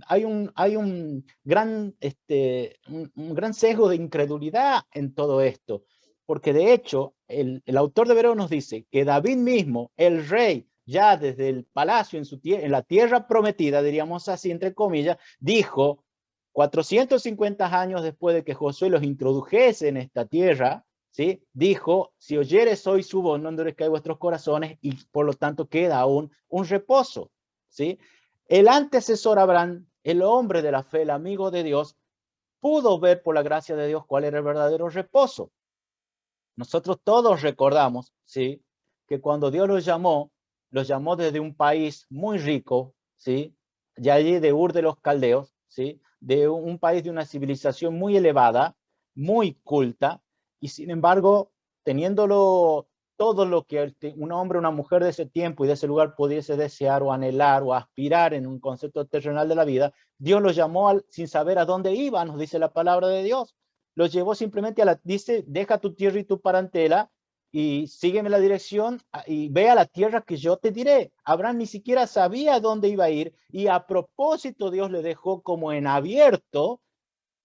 hay un gran sesgo de incredulidad en todo esto. Porque de hecho, el autor de Hebreos nos dice que David mismo, el rey, ya desde el palacio en la tierra prometida, diríamos así, entre comillas, dijo, 450 años después de que Josué los introdujese en esta tierra, ¿sí?, dijo, si oyeres hoy su voz, no endurezcáis vuestros corazones, y por lo tanto queda aún un reposo, ¿sí? El antecesor Abraham, el hombre de la fe, el amigo de Dios, pudo ver por la gracia de Dios cuál era el verdadero reposo. Nosotros todos recordamos, ¿sí?, que cuando Dios los llamó desde un país muy rico, ¿sí?, de allí de Ur de los Caldeos, ¿sí?, de un país de una civilización muy elevada, muy culta, y sin embargo, teniéndolo todo lo que un hombre o una mujer de ese tiempo y de ese lugar pudiese desear o anhelar o aspirar en un concepto terrenal de la vida, Dios los llamó sin saber a dónde iba, nos dice la palabra de Dios. Los llevó simplemente dice, deja tu tierra y tu parentela y sígueme la dirección y ve a la tierra que yo te diré. Abraham ni siquiera sabía dónde iba a ir y a propósito Dios le dejó como en abierto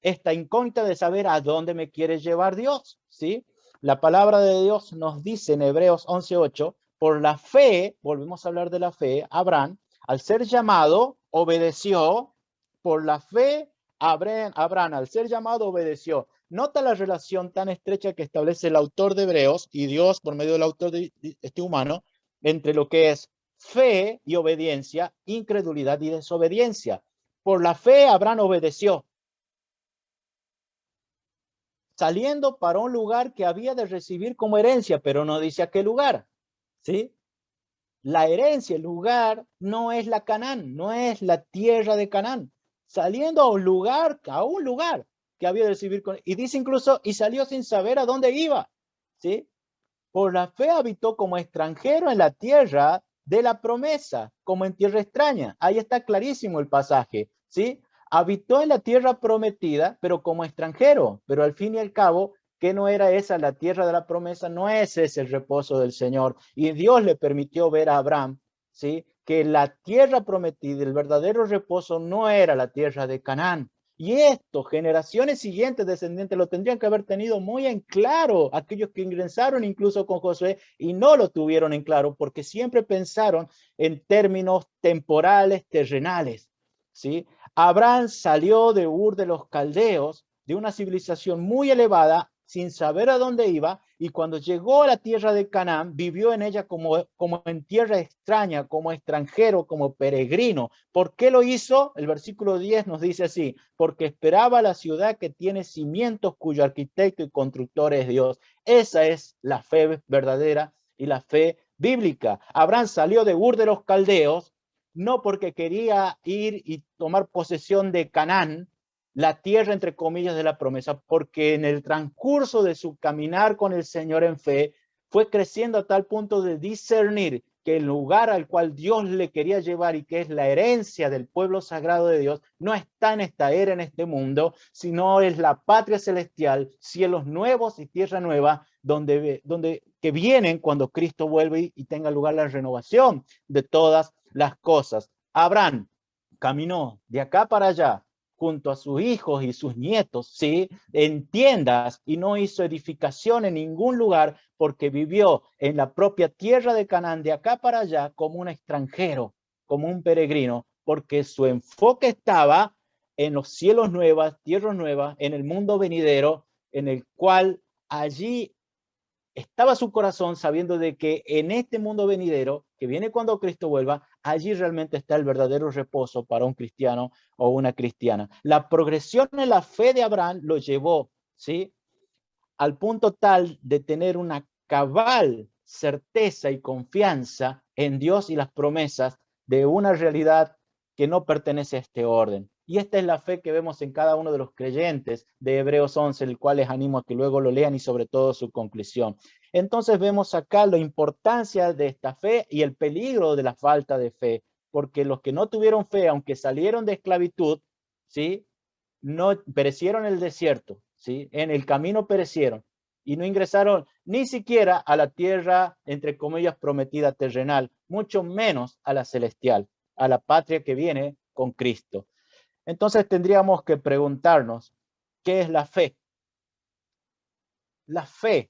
esta incógnita de saber a dónde me quiere llevar Dios, ¿sí? La palabra de Dios nos dice en Hebreos 11:8, por la fe, volvemos a hablar de la fe, Abraham, al ser llamado, obedeció. Por la fe, Abraham, al ser llamado, obedeció. Nota la relación tan estrecha que establece el autor de Hebreos y Dios por medio del autor de este humano entre lo que es fe y obediencia, incredulidad y desobediencia. Por la fe, Abraham obedeció, saliendo para un lugar que había de recibir como herencia, pero no dice a qué lugar, ¿sí? La herencia, el lugar, no es la Canaán, no es la tierra de Canaán. Saliendo a un lugar que había de recibir, y dice incluso, y salió sin saber a dónde iba, ¿sí? Por la fe habitó como extranjero en la tierra de la promesa, como en tierra extraña. Ahí está clarísimo el pasaje, ¿sí? Habitó en la tierra prometida, pero como extranjero. Pero al fin y al cabo, que no era esa la tierra de la promesa, no es ese el reposo del Señor. Y Dios le permitió ver a Abraham, ¿sí?, que la tierra prometida, el verdadero reposo, no era la tierra de Canaán. Y esto, generaciones siguientes descendientes, lo tendrían que haber tenido muy en claro, aquellos que ingresaron incluso con Josué y no lo tuvieron en claro, porque siempre pensaron en términos temporales, terrenales, ¿sí? Abraham salió de Ur de los Caldeos, de una civilización muy elevada, sin saber a dónde iba, y cuando llegó a la tierra de Canaán, vivió en ella como en tierra extraña, como extranjero, como peregrino. ¿Por qué lo hizo? El versículo 10 nos dice así: porque esperaba la ciudad que tiene cimientos, cuyo arquitecto y constructor es Dios. Esa es la fe verdadera y la fe bíblica. Abraham salió de Ur de los Caldeos, no porque quería ir y tomar posesión de Canaán, la tierra, entre comillas, de la promesa, porque en el transcurso de su caminar con el Señor en fe, fue creciendo a tal punto de discernir que el lugar al cual Dios le quería llevar y que es la herencia del pueblo sagrado de Dios, no está en esta era, en este mundo, sino es la patria celestial, cielos nuevos y tierra nueva, que vienen cuando Cristo vuelve y tenga lugar la renovación de todas las cosas. Abraham caminó de acá para allá junto a sus hijos y sus nietos, ¿sí? En tiendas, y no hizo edificación en ningún lugar, porque vivió en la propia tierra de Canaán, de acá para allá, como un extranjero, como un peregrino, porque su enfoque estaba en los cielos nuevas, tierras nuevas, en el mundo venidero, en el cual allí estaba su corazón, sabiendo de que en este mundo venidero, que viene cuando Cristo vuelva, allí realmente está el verdadero reposo para un cristiano o una cristiana. La progresión en la fe de Abraham lo llevó, ¿sí?, al punto tal de tener una cabal certeza y confianza en Dios y las promesas de una realidad que no pertenece a este orden. Y esta es la fe que vemos en cada uno de los creyentes de Hebreos 11, el cual les animo a que luego lo lean, y sobre todo su conclusión. Entonces vemos acá la importancia de esta fe y el peligro de la falta de fe, porque los que no tuvieron fe, aunque salieron de esclavitud, ¿sí?, no perecieron en el desierto, ¿sí?, en el camino perecieron, y no ingresaron ni siquiera a la tierra, entre comillas, prometida terrenal, mucho menos a la celestial, a la patria que viene con Cristo. Entonces tendríamos que preguntarnos, ¿qué es la fe? La fe.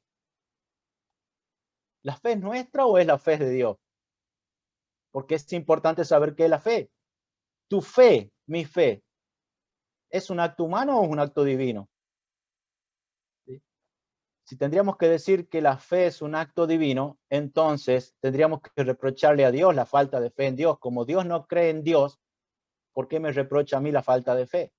¿La fe es nuestra o es la fe de Dios? Porque es importante saber qué es la fe. Tu fe, mi fe, ¿es un acto humano o es un acto divino? ¿Sí? Si tendríamos que decir que la fe es un acto divino, entonces tendríamos que reprocharle a Dios la falta de fe en Dios. Como Dios no cree en Dios, ¿por qué me reprocha a mí la falta de fe?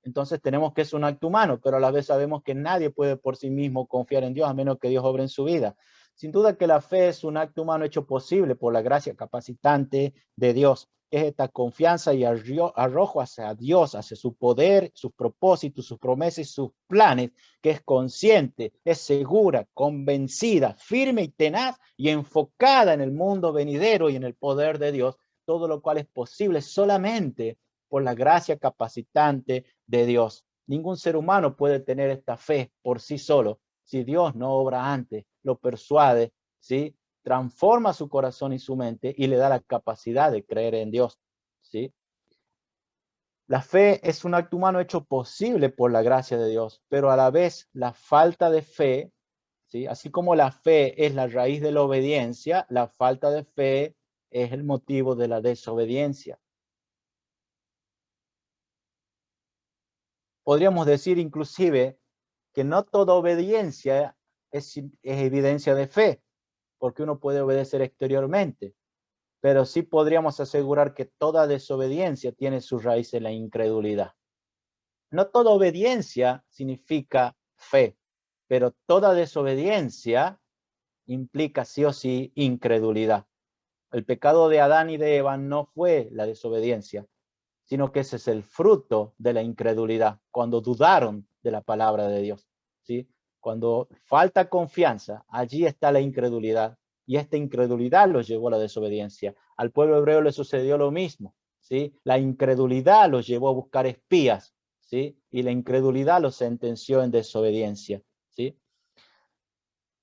Entonces tenemos que es un acto humano, pero a la vez sabemos que nadie puede por sí mismo confiar en Dios a menos que Dios obre en su vida. Sin duda que la fe es un acto humano hecho posible por la gracia capacitante de Dios. Es esta confianza y arrojo hacia Dios, hacia su poder, sus propósitos, sus promesas y sus planes, que es consciente, es segura, convencida, firme y tenaz, y enfocada en el mundo venidero y en el poder de Dios, todo lo cual es posible solamente por la gracia capacitante de Dios. Ningún ser humano puede tener esta fe por sí solo si Dios no obra antes, lo persuade, ¿sí?, transforma su corazón y su mente y le da la capacidad de creer en Dios, ¿sí? La fe es un acto humano hecho posible por la gracia de Dios, pero a la vez la falta de fe, ¿sí?, así como la fe es la raíz de la obediencia, la falta de fe es el motivo de la desobediencia. Podríamos decir inclusive que no toda obediencia es evidencia de fe, porque uno puede obedecer exteriormente, pero sí podríamos asegurar que toda desobediencia tiene su raíz en la incredulidad. No toda obediencia significa fe, pero toda desobediencia implica sí o sí incredulidad. El pecado de Adán y de Eva no fue la desobediencia, sino que ese es el fruto de la incredulidad, cuando dudaron de la palabra de Dios, ¿sí? Cuando falta confianza, allí está la incredulidad, y esta incredulidad los llevó a la desobediencia. Al pueblo hebreo le sucedió lo mismo, ¿sí? La incredulidad los llevó a buscar espías, ¿sí?, y la incredulidad los sentenció en desobediencia, ¿sí?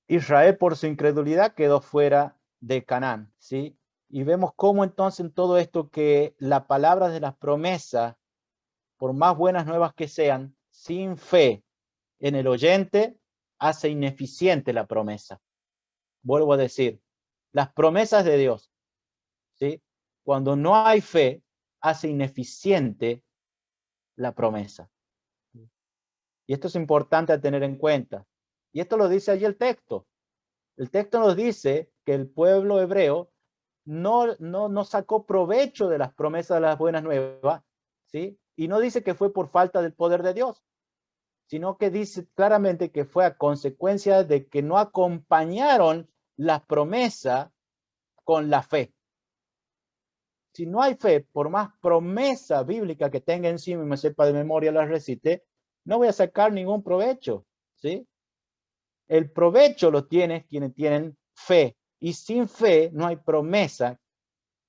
Israel, por su incredulidad, quedó fuera de Canaán, ¿sí? Y vemos cómo entonces en todo esto que la palabra de las promesas, por más buenas nuevas que sean, sin fe en el oyente, hace ineficiente la promesa. Vuelvo a decir, las promesas de Dios, ¿sí?, cuando no hay fe, hace ineficiente la promesa. Y esto es importante a tener en cuenta. Y esto lo dice allí el texto. El texto nos dice que el pueblo hebreo no sacó provecho de las promesas de las buenas nuevas, ¿sí? Y no dice que fue por falta del poder de Dios, sino que dice claramente que fue a consecuencia de que no acompañaron la promesa con la fe. Si no hay fe, por más promesa bíblica que tenga encima y me sepa de memoria la recite, no voy a sacar ningún provecho, ¿sí? El provecho lo tienen quienes tienen fe. Y sin fe no hay promesa.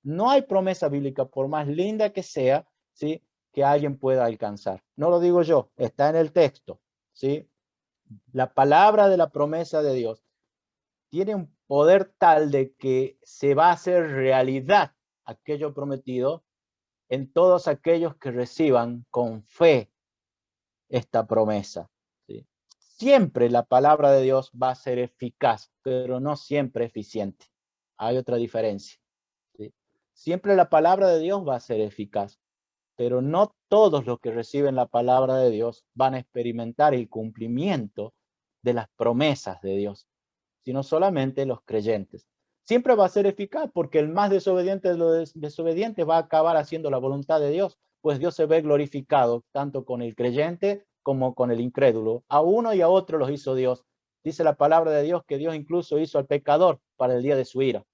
No hay promesa bíblica, por más linda que sea, ¿sí? Que alguien pueda alcanzar. No lo digo yo, está en el texto, ¿sí? La palabra de la promesa de Dios tiene un poder tal de que se va a hacer realidad aquello prometido en todos aquellos que reciban con fe esta promesa, ¿sí? Siempre la palabra de Dios va a ser eficaz, pero no siempre eficiente. Hay otra diferencia, ¿sí? Siempre la palabra de Dios va a ser eficaz, pero no todos los que reciben la palabra de Dios van a experimentar el cumplimiento de las promesas de Dios, sino solamente los creyentes. Siempre va a ser eficaz porque el más desobediente de los desobedientes va a acabar haciendo la voluntad de Dios, pues Dios se ve glorificado tanto con el creyente como con el incrédulo. A uno y a otro los hizo Dios. Dice la palabra de Dios que Dios incluso hizo al pecador para el día de su ira.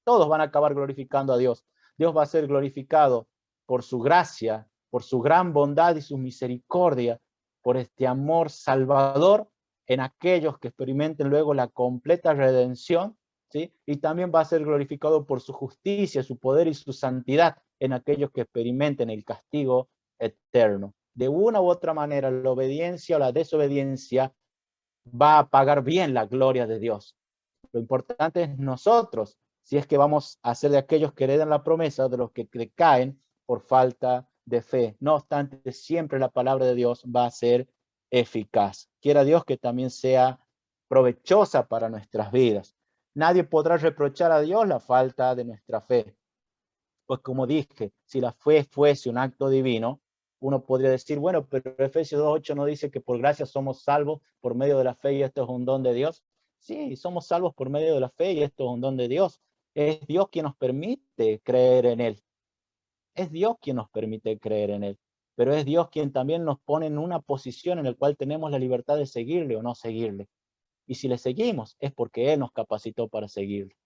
Todos van a acabar glorificando a Dios. Dios va a ser glorificado por su gracia, por su gran bondad y su misericordia, por este amor salvador en aquellos que experimenten luego la completa redención, ¿sí? Y también va a ser glorificado por su justicia, su poder y su santidad en aquellos que experimenten el castigo eterno. De una u otra manera, la obediencia o la desobediencia va a pagar bien la gloria de Dios. Lo importante es nosotros, si es que vamos a ser de aquellos que heredan la promesa, de los que decaen por falta de fe. No obstante, siempre la palabra de Dios va a ser eficaz. Quiera Dios que también sea provechosa para nuestras vidas. Nadie podrá reprochar a Dios la falta de nuestra fe. Pues como dije, si la fe fuese un acto divino, uno podría decir, bueno, pero Efesios 2:8 no dice que por gracia somos salvos por medio de la fe y esto es un don de Dios. Sí, somos salvos por medio de la fe y esto es un don de Dios. Es Dios quien nos permite creer en Él. Es Dios quien nos permite creer en Él. Pero es Dios quien también nos pone en una posición en la cual tenemos la libertad de seguirle o no seguirle. Y si le seguimos es porque Él nos capacitó para seguirle.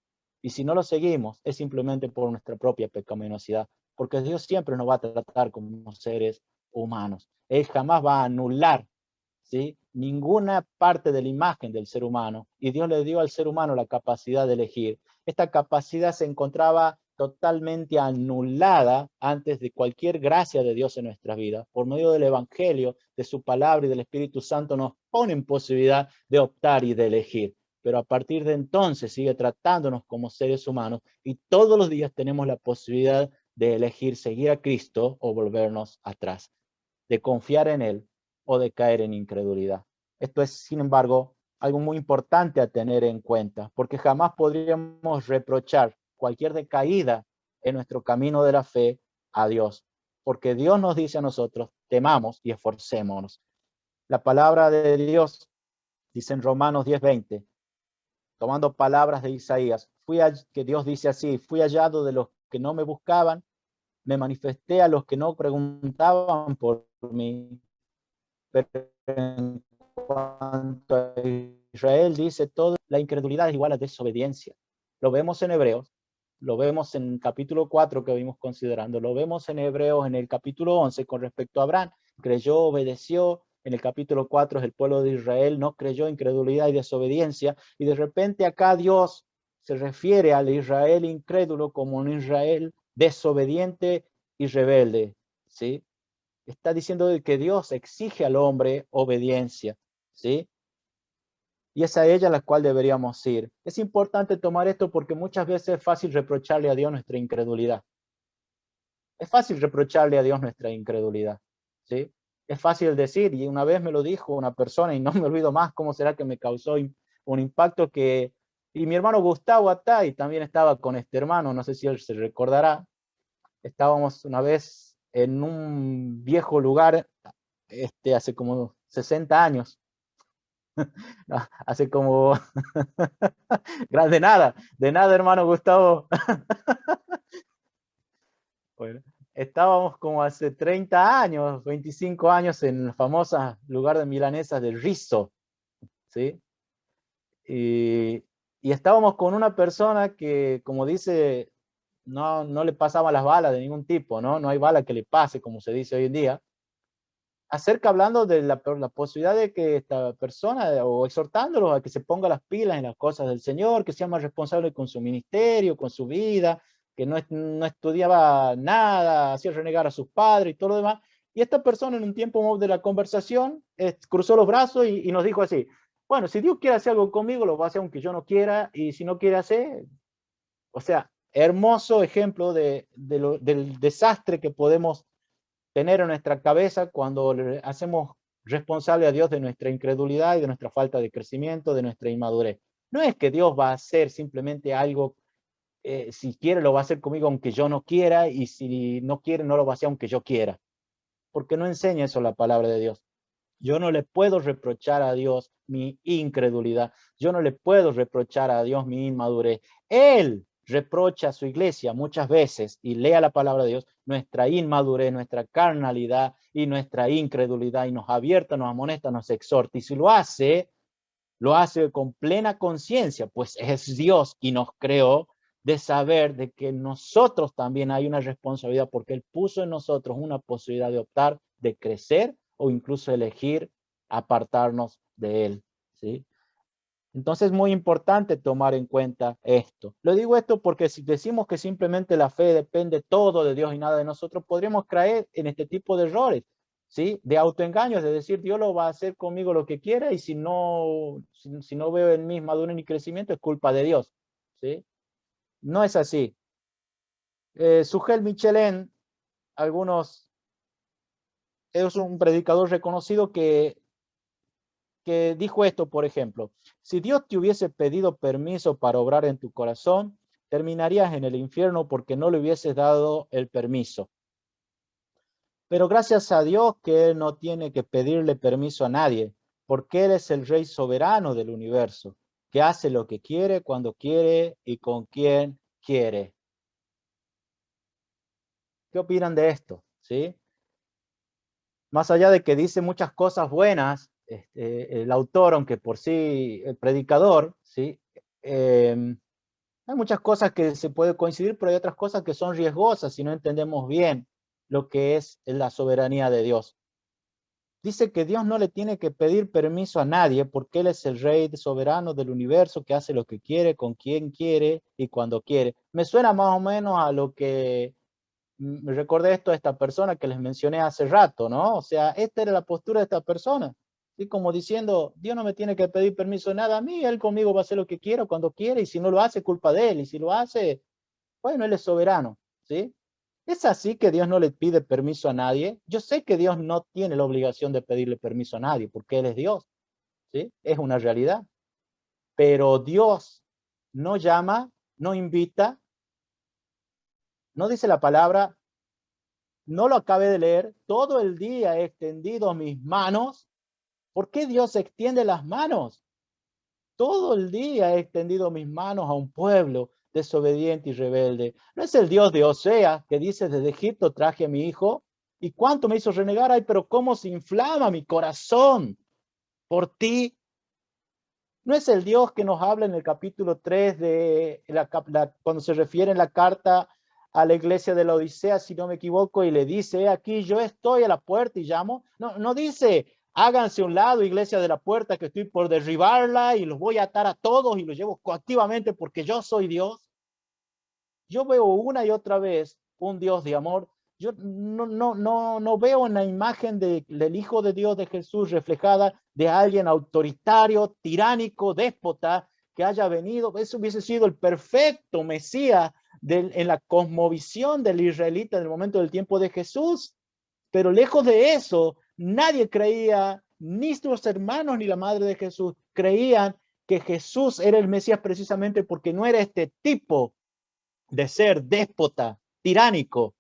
Y si no lo seguimos, es simplemente por nuestra propia pecaminosidad, porque Dios siempre nos va a tratar como seres humanos. Él jamás va a anular, ¿sí?, ninguna parte de la imagen del ser humano, y Dios le dio al ser humano la capacidad de elegir. Esta capacidad se encontraba totalmente anulada antes de cualquier gracia de Dios en nuestra vida. Por medio del Evangelio, de su palabra y del Espíritu Santo nos pone en posibilidad de optar y de elegir. Pero a partir de entonces sigue tratándonos como seres humanos y todos los días tenemos la posibilidad de elegir seguir a Cristo o volvernos atrás, de confiar en Él o de caer en incredulidad. Esto es, sin embargo, algo muy importante a tener en cuenta, porque jamás podríamos reprochar cualquier decaída en nuestro camino de la fe a Dios, porque Dios nos dice a nosotros, temamos y esforcémonos. La palabra de Dios dice en Romanos 10:20, tomando palabras de Isaías, que Dios dice así, fui hallado de los que no me buscaban, me manifesté a los que no preguntaban por mí. Pero en cuanto a Israel dice todo, la incredulidad es igual a desobediencia. Lo vemos en Hebreos, lo vemos en capítulo 4 que vimos considerando, lo vemos en Hebreos en el capítulo 11 con respecto a Abraham, creyó, obedeció. En el capítulo 4 es el pueblo de Israel, no creyó, incredulidad y desobediencia, y de repente acá Dios se refiere al Israel incrédulo como un Israel desobediente y rebelde, ¿sí? Está diciendo que Dios exige al hombre obediencia, ¿sí? Y es a ella a la cual deberíamos ir. Es importante tomar esto porque muchas veces es fácil reprocharle a Dios nuestra incredulidad. Es fácil reprocharle a Dios nuestra incredulidad, ¿sí? Es fácil decir, y una vez me lo dijo una persona y no me olvido más cómo será que me causó un impacto que... Y mi hermano Gustavo Atay también estaba con este hermano, no sé si él se recordará. Estábamos una vez en un viejo lugar, hace como 60 años. No, hace como... de nada, hermano Gustavo. Bueno, estábamos como hace 30 años, 25 años en el famoso lugar de milanesas del Rizzo, ¿sí? Y, y estábamos con una persona que, como dice, no le pasaba las balas de ningún tipo, ¿no? No hay bala que le pase, como se dice hoy en día. Acerca hablando de la posibilidad de que esta persona, o exhortándolo a que se ponga las pilas en las cosas del Señor, que sea más responsable con su ministerio, con su vida, que no estudiaba nada, hacía renegar a sus padres y todo lo demás. Y esta persona en un tiempo de la conversación cruzó los brazos y nos dijo así: bueno, si Dios quiere hacer algo conmigo, lo va a hacer aunque yo no quiera, y si no quiere hacer, o sea, hermoso ejemplo del desastre que podemos tener en nuestra cabeza cuando le hacemos responsable a Dios de nuestra incredulidad y de nuestra falta de crecimiento, de nuestra inmadurez. No es que Dios va a hacer simplemente algo, si quiere lo va a hacer conmigo aunque yo no quiera, y si no quiere no lo va a hacer aunque yo quiera, porque no enseña eso la palabra de Dios. Yo no le puedo reprochar a Dios mi incredulidad. Yo no le puedo reprochar a Dios mi inmadurez. Él reprocha a su iglesia muchas veces, y lea la palabra de Dios, nuestra inmadurez, nuestra carnalidad y nuestra incredulidad, y nos advierta, nos amonesta, nos exhorta. Y si lo hace con plena conciencia, pues es Dios y nos creó, de saber de que nosotros también hay una responsabilidad, porque Él puso en nosotros una posibilidad de optar, de crecer o incluso elegir apartarnos de Él, ¿sí? Entonces es muy importante tomar en cuenta esto. Lo digo esto porque si decimos que simplemente la fe depende todo de Dios y nada de nosotros, podríamos caer en este tipo de errores, ¿sí? De autoengaños, de decir Dios lo va a hacer conmigo lo que quiera, y si no veo en mí madurez ni crecimiento, es culpa de Dios, ¿sí? No es así. Sugel Michelin, es un predicador reconocido que dijo esto, por ejemplo: si Dios te hubiese pedido permiso para obrar en tu corazón, terminarías en el infierno porque no le hubieses dado el permiso. Pero gracias a Dios que Él no tiene que pedirle permiso a nadie, porque Él es el Rey soberano del universo, que hace lo que quiere, cuando quiere y con quien quiere. ¿Qué opinan de esto? ¿Sí? Más allá de que dice muchas cosas buenas, el autor, aunque por sí el predicador, ¿sí? Hay muchas cosas que se puede coincidir, pero hay otras cosas que son riesgosas si no entendemos bien lo que es la soberanía de Dios. Dice que Dios no le tiene que pedir permiso a nadie porque Él es el Rey soberano del universo, que hace lo que quiere, con quien quiere y cuando quiere. Me suena más o menos a lo que me recordé esto de esta persona que les mencioné hace rato, ¿no? O sea, esta era la postura de esta persona, ¿sí? Como diciendo, Dios no me tiene que pedir permiso de nada a mí, Él conmigo va a hacer lo que quiera, cuando quiera, y si no lo hace, culpa de Él, y si lo hace, bueno, Él es soberano, ¿sí? ¿Es así que Dios no le pide permiso a nadie? Yo sé que Dios no tiene la obligación de pedirle permiso a nadie, porque Él es Dios, ¿sí? Es una realidad. Pero Dios no llama, no invita, no dice la palabra, no lo acabé de leer, todo el día he extendido mis manos. ¿Por qué Dios extiende las manos? Todo el día he extendido mis manos a un pueblo desobediente y rebelde. ¿No es el Dios de Osea que dice: desde Egipto traje a mi hijo? ¿Y cuánto me hizo renegar? Ay, pero cómo se inflama mi corazón por ti. ¿No es el Dios que nos habla en el capítulo 3 cuando se refiere en la carta a la iglesia de la Odisea, si no me equivoco, y le dice: aquí yo estoy a la puerta y llamo? No dice: háganse a un lado, iglesia de la puerta, que estoy por derribarla y los voy a atar a todos y los llevo coactivamente porque yo soy Dios. Yo veo una y otra vez un Dios de amor. Yo no veo en la imagen del Hijo de Dios, de Jesús, reflejada de alguien autoritario, tiránico, déspota, que haya venido. Eso hubiese sido el perfecto Mesías en la cosmovisión del israelita en el momento del tiempo de Jesús. Pero lejos de eso, nadie creía, ni sus hermanos ni la madre de Jesús creían que Jesús era el Mesías, precisamente porque no era este tipo de ser déspota, tiránico,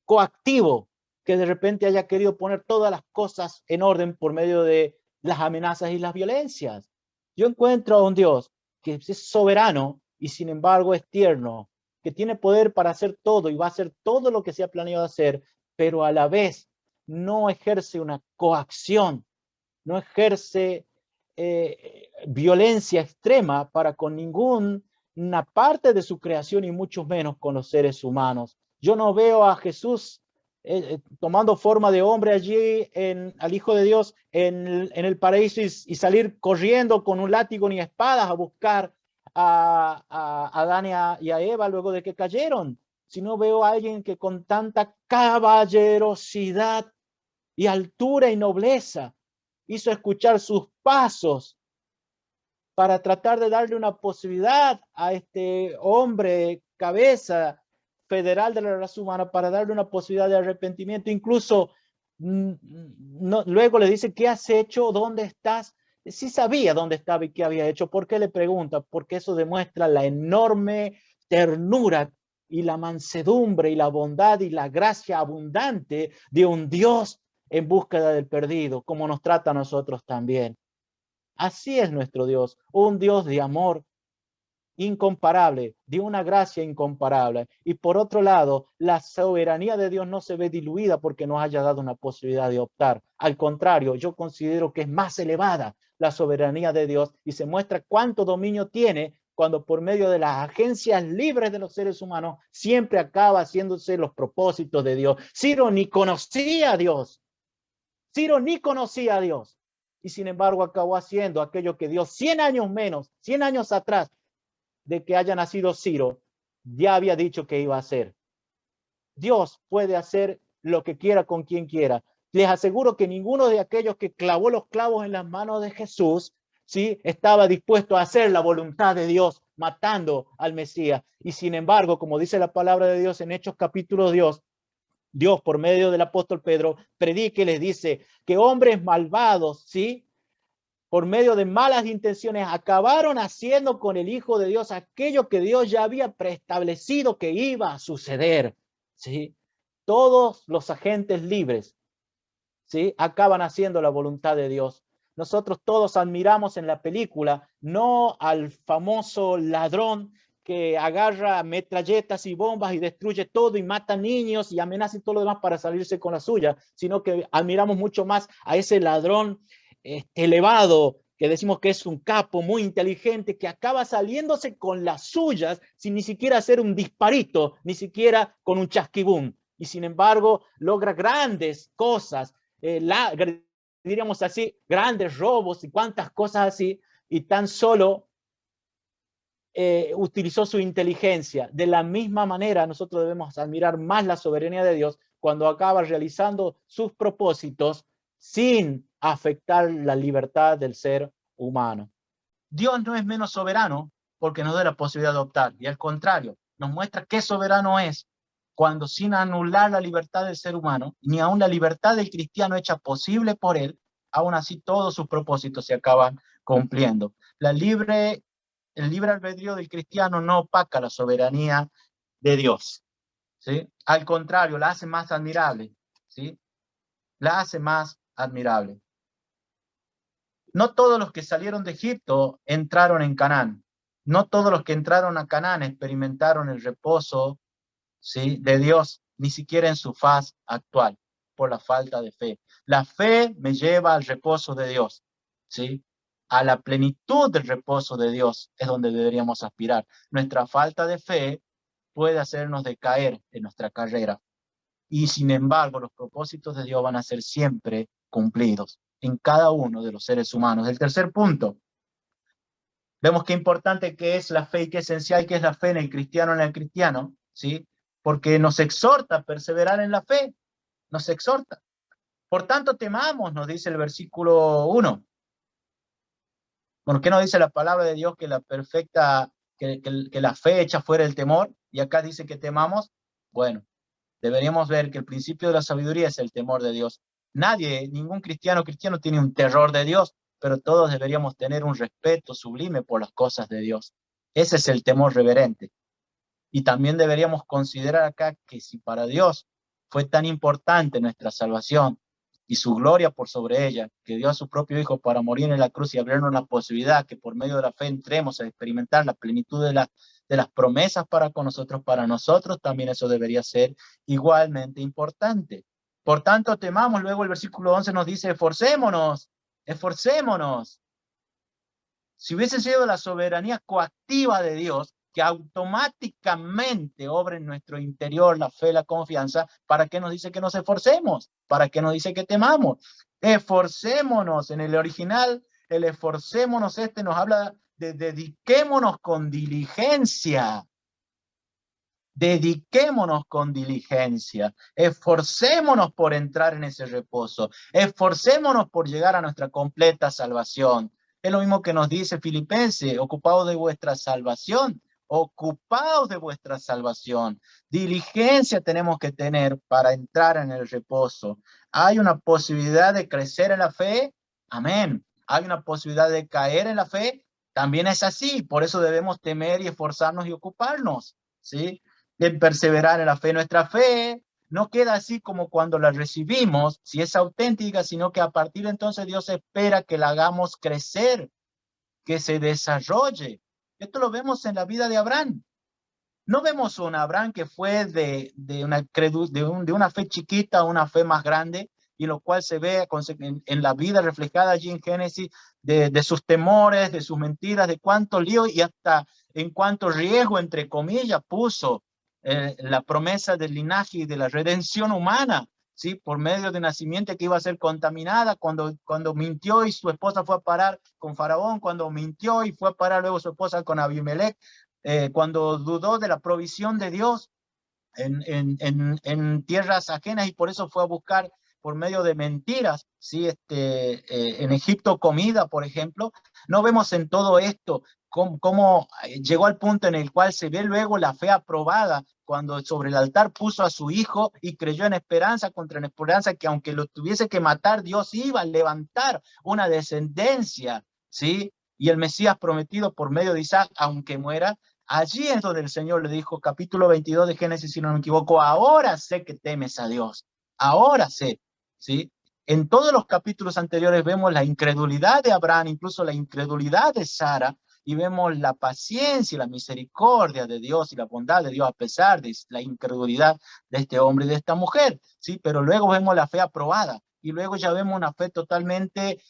coactivo. que de repente haya querido poner todas las cosas en orden por medio de las amenazas y las violencias. Yo encuentro a un Dios que es soberano y sin embargo es tierno, que tiene poder para hacer todo y va a hacer todo lo que se ha planeado hacer, pero a la vez no ejerce una coacción, no ejerce violencia extrema para con ninguna parte de su creación y mucho menos con los seres humanos. Yo no veo a Jesús tomando forma de hombre allí, al Hijo de Dios en el paraíso y salir corriendo con un látigo ni espadas a buscar a Adán y a Eva luego de que cayeron, sino veo a alguien que con tanta caballerosidad y altura y nobleza hizo escuchar sus pasos para tratar de darle una posibilidad a este hombre cabeza federal de la raza humana, para darle una posibilidad de arrepentimiento. Incluso luego le dice, ¿qué has hecho? ¿Dónde estás? Sí sabía dónde estaba y qué había hecho. ¿Por qué le pregunta? Porque eso demuestra la enorme ternura y la mansedumbre y la bondad y la gracia abundante de un Dios en búsqueda del perdido, como nos trata a nosotros también. Así es nuestro Dios, un Dios de amor incomparable, de una gracia incomparable. Y por otro lado, la soberanía de Dios no se ve diluida porque nos haya dado una posibilidad de optar. Al contrario, yo considero que es más elevada la soberanía de Dios y se muestra cuánto dominio tiene cuando por medio de las agencias libres de los seres humanos siempre acaba haciéndose los propósitos de Dios. Ciro ni conocía a Dios. Ciro ni conocía a Dios. Y sin embargo acabó haciendo aquello que Dios 100 años menos, 100 años atrás de que haya nacido Ciro, ya había dicho que iba a hacer. Dios puede hacer lo que quiera con quien quiera. Les aseguro que ninguno de aquellos que clavó los clavos en las manos de Jesús, ¿sí?, estaba dispuesto a hacer la voluntad de Dios, matando al Mesías. Y sin embargo, como dice la palabra de Dios en Hechos capítulo 2, Dios, por medio del apóstol Pedro, predica y les dice que hombres malvados, ¿sí?, por medio de malas intenciones, acabaron haciendo con el Hijo de Dios aquello que Dios ya había preestablecido que iba a suceder, ¿sí? Todos los agentes libres, ¿sí?, acaban haciendo la voluntad de Dios. Nosotros todos admiramos en la película no al famoso ladrón que agarra metralletas y bombas y destruye todo y mata niños y amenaza y todo lo demás para salirse con la suya, sino que admiramos mucho más a ese ladrón elevado, que decimos que es un capo muy inteligente, que acaba saliéndose con las suyas sin ni siquiera hacer un disparito, ni siquiera con un chasquibún. Y sin embargo logra grandes cosas, diríamos así, grandes robos y cuantas cosas así, y tan solo utilizó su inteligencia. De la misma manera, nosotros debemos admirar más la soberanía de Dios cuando acaba realizando sus propósitos sin afectar la libertad del ser humano. Dios no es menos soberano porque nos da la posibilidad de optar, y al contrario, nos muestra qué soberano es cuando, sin anular la libertad del ser humano, ni aun la libertad del cristiano hecha posible por él, aún así todos sus propósitos se acaban cumpliendo. El libre albedrío del cristiano no opaca la soberanía de Dios, ¿sí? Al contrario, la hace más admirable, ¿sí? La hace más admirable. No todos los que salieron de Egipto entraron en Canaán. No todos los que entraron a Canaán experimentaron el reposo, ¿sí?, de Dios, ni siquiera en su faz actual, por la falta de fe. La fe me lleva al reposo de Dios, ¿sí? A la plenitud del reposo de Dios es donde deberíamos aspirar. Nuestra falta de fe puede hacernos decaer en nuestra carrera. Y sin embargo, los propósitos de Dios van a ser siempre cumplidos en cada uno de los seres humanos. El tercer punto, vemos qué importante que es la fe y qué esencial que es la fe en el cristiano, ¿sí? Porque nos exhorta a perseverar en la fe, nos exhorta. Por tanto, temamos, nos dice el versículo 1. ¿Por qué no dice la palabra de Dios que la perfecta, que la fe echa fuera el temor? Y acá dice que temamos. Bueno, deberíamos ver que el principio de la sabiduría es el temor de Dios. Nadie, ningún cristiano tiene un terror de Dios, pero todos deberíamos tener un respeto sublime por las cosas de Dios. Ese es el temor reverente. Y también deberíamos considerar acá que si para Dios fue tan importante nuestra salvación y su gloria por sobre ella, que dio a su propio Hijo para morir en la cruz y abrirnos la posibilidad que por medio de la fe entremos a experimentar la plenitud de las promesas para nosotros también eso debería ser igualmente importante. Por tanto, temamos, luego el versículo 11 nos dice, esforcémonos, esforcémonos. Si hubiese sido la soberanía coactiva de Dios, que automáticamente obra en nuestro interior la fe, la confianza, ¿para qué nos dice que nos esforcemos? ¿Para qué nos dice que temamos? Esforcémonos. En el original, el esforcémonos nos habla de dediquémonos con diligencia. Dediquémonos con diligencia, esforcémonos por entrar en ese reposo, esforcémonos por llegar a nuestra completa salvación. Es lo mismo que nos dice Filipenses, ocupados de vuestra salvación, ocupados de vuestra salvación. Diligencia tenemos que tener para entrar en el reposo. ¿Hay una posibilidad de crecer en la fe? Amén. ¿Hay una posibilidad de caer en la fe? También es así. Por eso debemos temer y esforzarnos y ocuparnos, ¿sí? De perseverar en la fe. Nuestra fe no queda así como cuando la recibimos, si es auténtica, sino que a partir de entonces Dios espera que la hagamos crecer, que se desarrolle. Esto lo vemos en la vida de Abraham. No vemos un Abraham que fue de una fe chiquita a una fe más grande, y lo cual se ve en la vida reflejada allí en Génesis, de sus temores, de sus mentiras, de cuánto lío y hasta en cuánto riesgo, entre comillas, puso la promesa del linaje y de la redención humana, ¿sí? Por medio de una simiente que iba a ser contaminada, cuando mintió y su esposa fue a parar con Faraón, cuando mintió y fue a parar luego su esposa con Abimelech, cuando dudó de la provisión de Dios en tierras ajenas y por eso fue a buscar por medio de mentiras, ¿sí? En Egipto comida, por ejemplo. No vemos en todo esto cómo llegó al punto en el cual se ve luego la fe aprobada cuando sobre el altar puso a su hijo y creyó en esperanza contra en esperanza que aunque lo tuviese que matar, Dios iba a levantar una descendencia, ¿sí? Y el Mesías prometido por medio de Isaac, aunque muera. Allí es donde el Señor le dijo, capítulo 22 de Génesis, si no me equivoco, ahora sé que temes a Dios, ahora sé, ¿sí? En todos los capítulos anteriores vemos la incredulidad de Abraham, incluso la incredulidad de Sara, y vemos la paciencia y la misericordia de Dios y la bondad de Dios a pesar de la incredulidad de este hombre y de esta mujer, ¿sí? Pero luego vemos la fe aprobada, y luego ya vemos una fe totalmente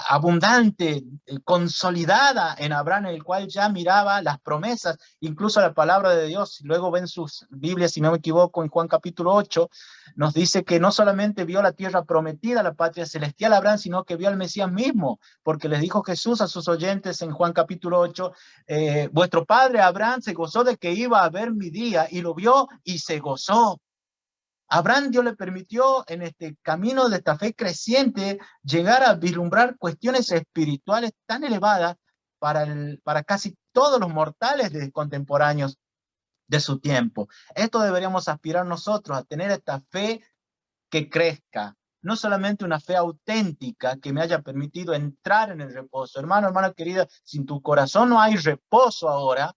abundante, consolidada en Abraham, en el cual ya miraba las promesas, incluso la palabra de Dios. Luego ven sus Biblias, si no me equivoco, en Juan capítulo 8, nos dice que no solamente vio la tierra prometida, la patria celestial Abraham, sino que vio al Mesías mismo, porque les dijo Jesús a sus oyentes en Juan capítulo 8, vuestro padre Abraham se gozó de que iba a ver mi día, y lo vio y se gozó. Abraham, Dios le permitió en este camino de esta fe creciente llegar a vislumbrar cuestiones espirituales tan elevadas para casi todos los mortales contemporáneos de su tiempo. Esto deberíamos aspirar nosotros, a tener esta fe que crezca, no solamente una fe auténtica que me haya permitido entrar en el reposo. Hermano, hermana querida, si en tu corazón no hay reposo ahora,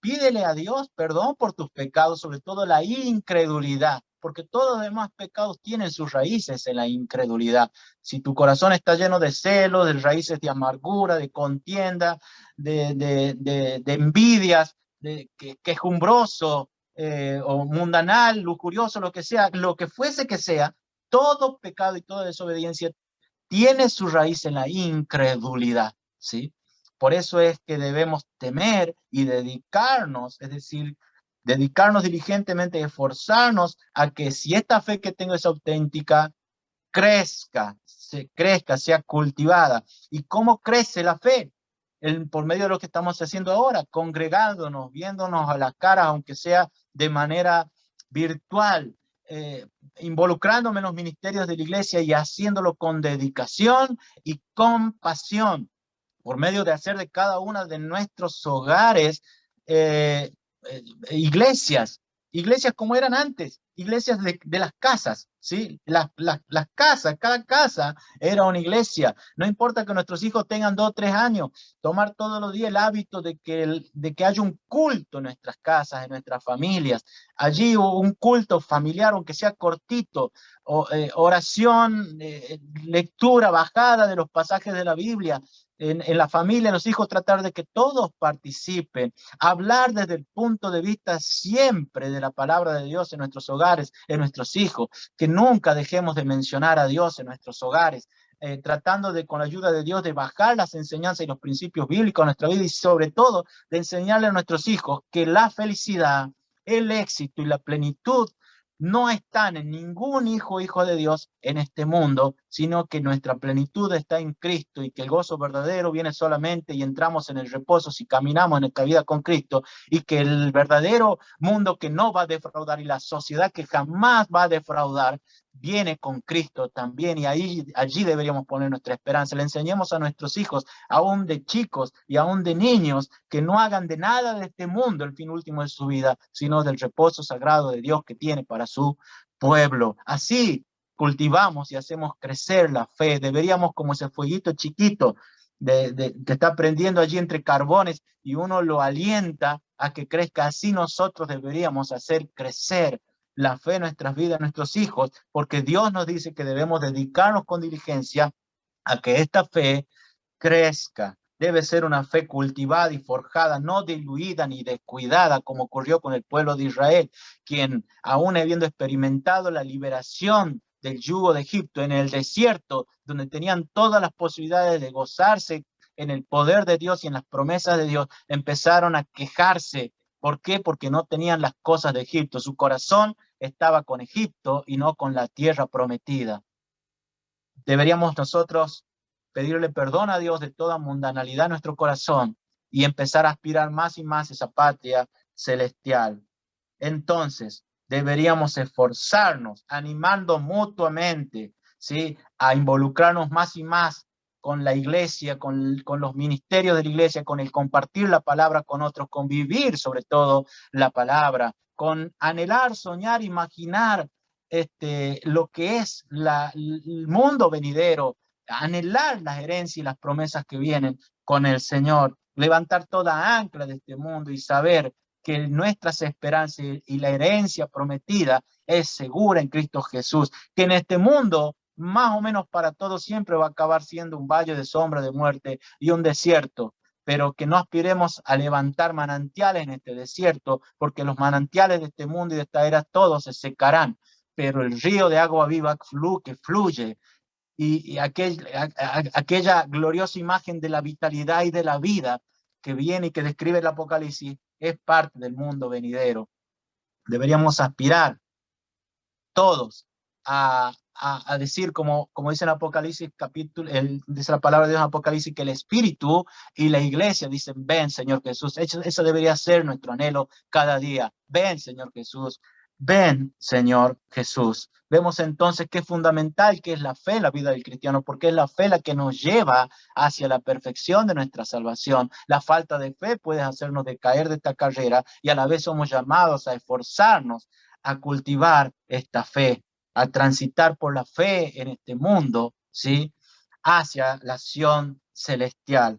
pídele a Dios perdón por tus pecados, sobre todo la incredulidad, porque todos los demás pecados tienen sus raíces en la incredulidad. Si tu corazón está lleno de celos, de raíces de amargura, de contienda, de envidias, de quejumbroso, o mundanal, lujurioso, lo que fuese que sea, todo pecado y toda desobediencia tiene su raíz en la incredulidad, ¿sí? Por eso es que debemos temer y dedicarnos, es decir, dedicarnos diligentemente, esforzarnos a que si esta fe que tengo es auténtica, crezca, sea cultivada. ¿Y cómo crece la fe? Por medio de lo que estamos haciendo ahora, congregándonos, viéndonos a la cara, aunque sea de manera virtual, involucrándome en los ministerios de la iglesia y haciéndolo con dedicación y compasión, por medio de hacer de cada uno de nuestros hogares iglesias como eran antes, iglesias de las casas, ¿sí? Las casas, cada casa era una iglesia. No importa que nuestros hijos tengan 2 o 3 años, tomar todos los días el hábito de que haya un culto en nuestras casas, en nuestras familias. Allí un culto familiar, aunque sea cortito, oración, lectura, bajada de los pasajes de la Biblia. En la familia, en los hijos, tratar de que todos participen, hablar desde el punto de vista siempre de la palabra de Dios en nuestros hogares, en nuestros hijos, que nunca dejemos de mencionar a Dios en nuestros hogares, tratando de, con la ayuda de Dios, de bajar las enseñanzas y los principios bíblicos a nuestra vida y sobre todo de enseñarle a nuestros hijos que la felicidad, el éxito y la plenitud no están en ningún hijo de Dios en este mundo, sino que nuestra plenitud está en Cristo y que el gozo verdadero viene solamente y entramos en el reposo si caminamos en esta vida con Cristo, y que el verdadero mundo que no va a defraudar y la sociedad que jamás va a defraudar viene con Cristo también, y allí deberíamos poner nuestra esperanza. Le enseñemos a nuestros hijos, aún de chicos y aún de niños, que no hagan de nada de este mundo el fin último de su vida, sino del reposo sagrado de Dios que tiene para su pueblo. Así cultivamos y hacemos crecer la fe. Deberíamos, como ese fueguito chiquito que está prendiendo allí entre carbones y uno lo alienta a que crezca, así nosotros deberíamos hacer crecer la fe en nuestras vidas, en nuestros hijos, porque Dios nos dice que debemos dedicarnos con diligencia a que esta fe crezca. Debe ser una fe cultivada y forjada, no diluida ni descuidada, como ocurrió con el pueblo de Israel, quien, aún habiendo experimentado la liberación del yugo de Egipto en el desierto, donde tenían todas las posibilidades de gozarse en el poder de Dios y en las promesas de Dios, empezaron a quejarse. ¿Por qué? Porque no tenían las cosas de Egipto. Su corazón estaba con Egipto y no con la tierra prometida. Deberíamos nosotros pedirle perdón a Dios de toda mundanalidad en nuestro corazón y empezar a aspirar más y más a esa patria celestial. Entonces, deberíamos esforzarnos, animando mutuamente, ¿sí?, a involucrarnos más y más con la iglesia, con los ministerios de la iglesia, con el compartir la palabra con otros, con vivir sobre todo la palabra, con anhelar, soñar, imaginar lo que es el mundo venidero, anhelar las herencias y las promesas que vienen con el Señor, levantar toda ancla de este mundo y saber que nuestras esperanzas y la herencia prometida es segura en Cristo Jesús, que en este mundo, más o menos para todos, siempre va a acabar siendo un valle de sombra de muerte y un desierto, pero que no aspiremos a levantar manantiales en este desierto, porque los manantiales de este mundo y de esta era todos se secarán, pero el río de agua viva que fluye, y aquella gloriosa imagen de la vitalidad y de la vida que viene y que describe el Apocalipsis es parte del mundo venidero. Deberíamos aspirar todos a decir, como dice el Apocalipsis, dice la palabra de Dios en Apocalipsis, que el Espíritu y la iglesia dicen: ven, Señor Jesús. Eso debería ser nuestro anhelo cada día. Ven, Señor Jesús. Ven, Señor Jesús. Vemos entonces que es fundamental, que es la fe en la vida del cristiano, porque es la fe la que nos lleva hacia la perfección de nuestra salvación. La falta de fe puede hacernos decaer de esta carrera, y a la vez somos llamados a esforzarnos a cultivar esta fe, a transitar por la fe en este mundo, ¿sí?, hacia la acción celestial.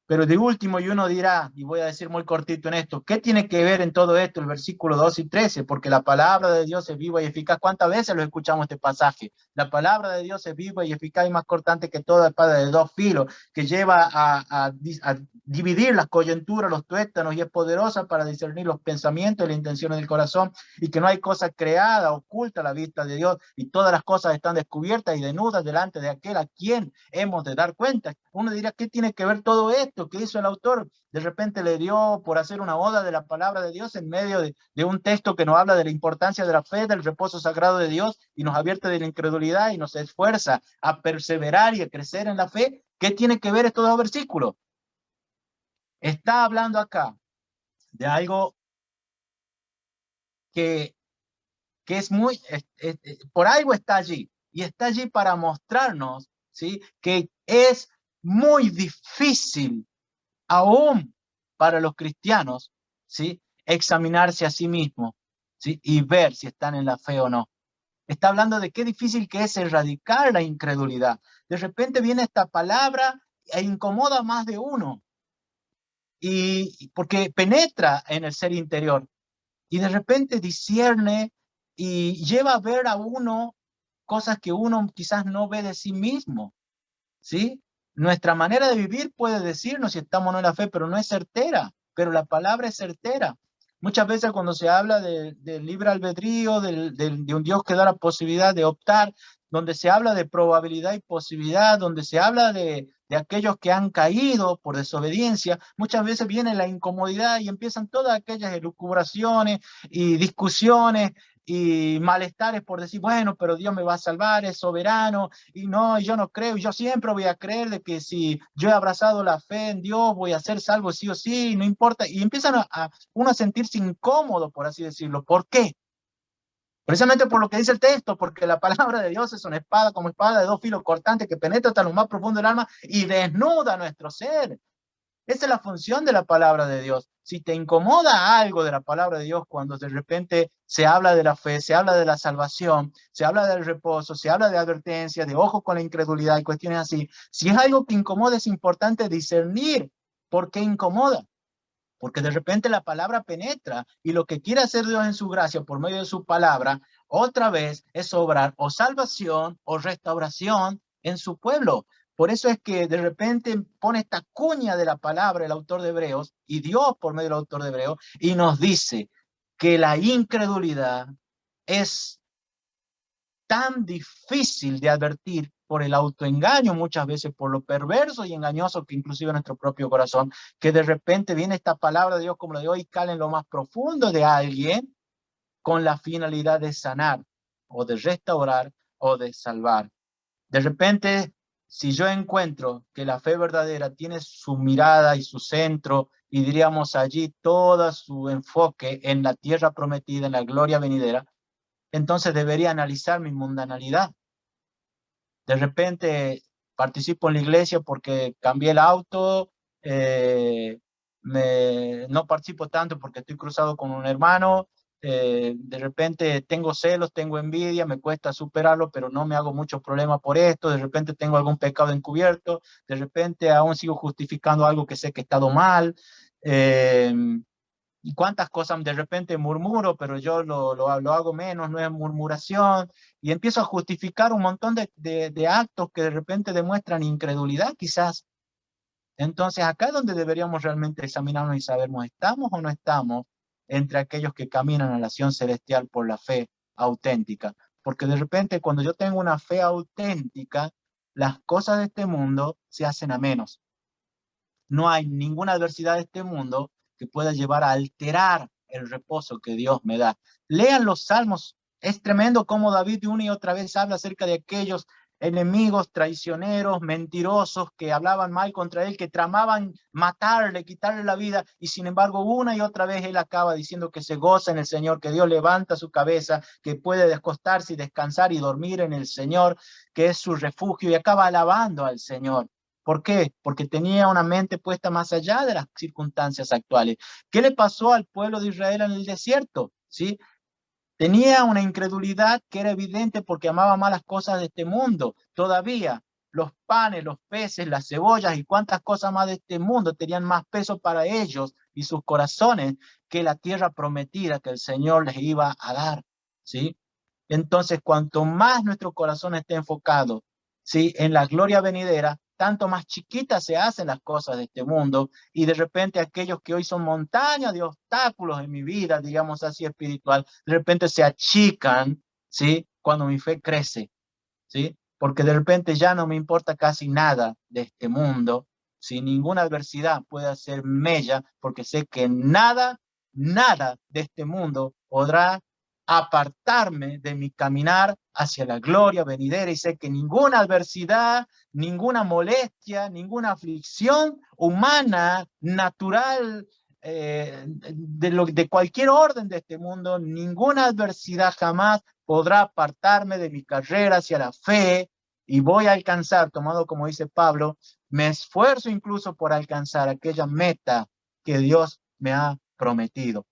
Pero de último, y uno dirá, y voy a decir muy cortito en esto, ¿qué tiene que ver en todo esto el versículo 2 y 13? Porque la palabra de Dios es viva y eficaz. ¿Cuántas veces lo escuchamos este pasaje? La palabra de Dios es viva y eficaz y más cortante que toda espada de 2 filos, que lleva a dividir las coyunturas, los tuétanos, y es poderosa para discernir los pensamientos y las intenciones del corazón, y que no hay cosa creada, oculta a la vista de Dios, y todas las cosas están descubiertas y desnudas delante de aquel a quien hemos de dar cuenta. Uno dirá, ¿qué tiene que ver todo esto que hizo el autor? De repente le dio por hacer una oda de la palabra de Dios en medio de un texto que nos habla de la importancia de la fe, del reposo sagrado de Dios, y nos advierte de la incredulidad y nos esfuerza a perseverar y a crecer en la fe. ¿Qué tiene que ver estos 2 versículos? Está hablando acá de algo que, que es muy, por algo está allí, y está allí para mostrarnos, ¿sí?, que es muy difícil aún para los cristianos, ¿sí?, examinarse a sí mismos, ¿sí?, y ver si están en la fe o no. Está hablando de qué difícil que es erradicar la incredulidad. De repente viene esta palabra e incomoda a más de uno, y porque penetra en el ser interior y de repente discierne y lleva a ver a uno cosas que uno quizás no ve de sí mismo, ¿sí? Nuestra manera de vivir puede decirnos si estamos o no en la fe, pero no es certera, pero la palabra es certera. Muchas veces cuando se habla de libre albedrío, de un Dios que da la posibilidad de optar, donde se habla de probabilidad y posibilidad, donde se habla de aquellos que han caído por desobediencia, muchas veces viene la incomodidad y empiezan todas aquellas elucubraciones y discusiones y malestares por decir, bueno, pero Dios me va a salvar, es soberano, y no, yo no creo, yo siempre voy a creer de que si yo he abrazado la fe en Dios, voy a ser salvo sí o sí, no importa, y empiezan uno a sentirse incómodo, por así decirlo. ¿Por qué? Precisamente por lo que dice el texto, porque la palabra de Dios es una espada como espada de dos filos cortante que penetra hasta lo más profundo del alma y desnuda nuestro ser. Esa es la función de la palabra de Dios. Si te incomoda algo de la palabra de Dios cuando de repente se habla de la fe, se habla de la salvación, se habla del reposo, se habla de advertencia, de ojo con la incredulidad y cuestiones así, si es algo que incomoda, es importante discernir por qué incomoda. Porque de repente la palabra penetra y lo que quiere hacer Dios en su gracia por medio de su palabra, otra vez es obrar o salvación o restauración en su pueblo. Por eso es que de repente pone esta cuña de la palabra el autor de Hebreos y Dios por medio del autor de Hebreos y nos dice que la incredulidad es tan difícil de advertir por el autoengaño, muchas veces por lo perverso y engañoso que inclusive nuestro propio corazón, que de repente viene esta palabra de Dios como la de hoy, cala en lo más profundo de alguien con la finalidad de sanar o de restaurar o de salvar. De repente, si yo encuentro que la fe verdadera tiene su mirada y su centro y diríamos allí todo su enfoque en la tierra prometida, en la gloria venidera, entonces debería analizar mi mundanalidad. De repente participo en la iglesia porque cambié el auto, no participo tanto porque estoy cruzado con un hermano, de repente tengo celos, tengo envidia, me cuesta superarlo, pero no me hago muchos problemas por esto, de repente tengo algún pecado encubierto, de repente aún sigo justificando algo que sé que he estado mal. Eh, y cuántas cosas de repente murmuro, pero yo lo hago menos, no es murmuración, y empiezo a justificar un montón de actos que de repente demuestran incredulidad quizás. Entonces acá es donde deberíamos realmente examinarnos y sabernos, ¿estamos o no estamos entre aquellos que caminan a la nación celestial por la fe auténtica? Porque de repente cuando yo tengo una fe auténtica, las cosas de este mundo se hacen a menos. No hay ninguna adversidad de este mundo que pueda llevar a alterar el reposo que Dios me da. Lean los salmos. Es tremendo cómo David de una y otra vez habla acerca de aquellos enemigos, traicioneros, mentirosos que hablaban mal contra él, que tramaban matarle, quitarle la vida, y sin embargo una y otra vez él acaba diciendo que se goza en el Señor, que Dios levanta su cabeza, que puede acostarse y descansar y dormir en el Señor, que es su refugio, y acaba alabando al Señor. ¿Por qué? Porque tenía una mente puesta más allá de las circunstancias actuales. ¿Qué le pasó al pueblo de Israel en el desierto? ¿Sí? Tenía una incredulidad que era evidente porque amaba más las cosas de este mundo. Todavía los panes, los peces, las cebollas y cuantas cosas más de este mundo tenían más peso para ellos y sus corazones que la tierra prometida que el Señor les iba a dar. ¿Sí? Entonces, cuanto más nuestro corazón esté enfocado, ¿sí?, en la gloria venidera, tanto más chiquitas se hacen las cosas de este mundo y de repente aquellos que hoy son montañas de obstáculos en mi vida, digamos así espiritual, de repente se achican, ¿sí?, cuando mi fe crece, ¿sí? Porque de repente ya no me importa casi nada de este mundo, si ninguna adversidad puede hacer mella, porque sé que nada de este mundo podrá apartarme de mi caminar hacia la gloria venidera y sé que ninguna adversidad, ninguna molestia, ninguna aflicción humana, natural, de cualquier orden de este mundo, ninguna adversidad jamás podrá apartarme de mi carrera hacia la fe y voy a alcanzar, tomado como dice Pablo, me esfuerzo incluso por alcanzar aquella meta que Dios me ha prometido.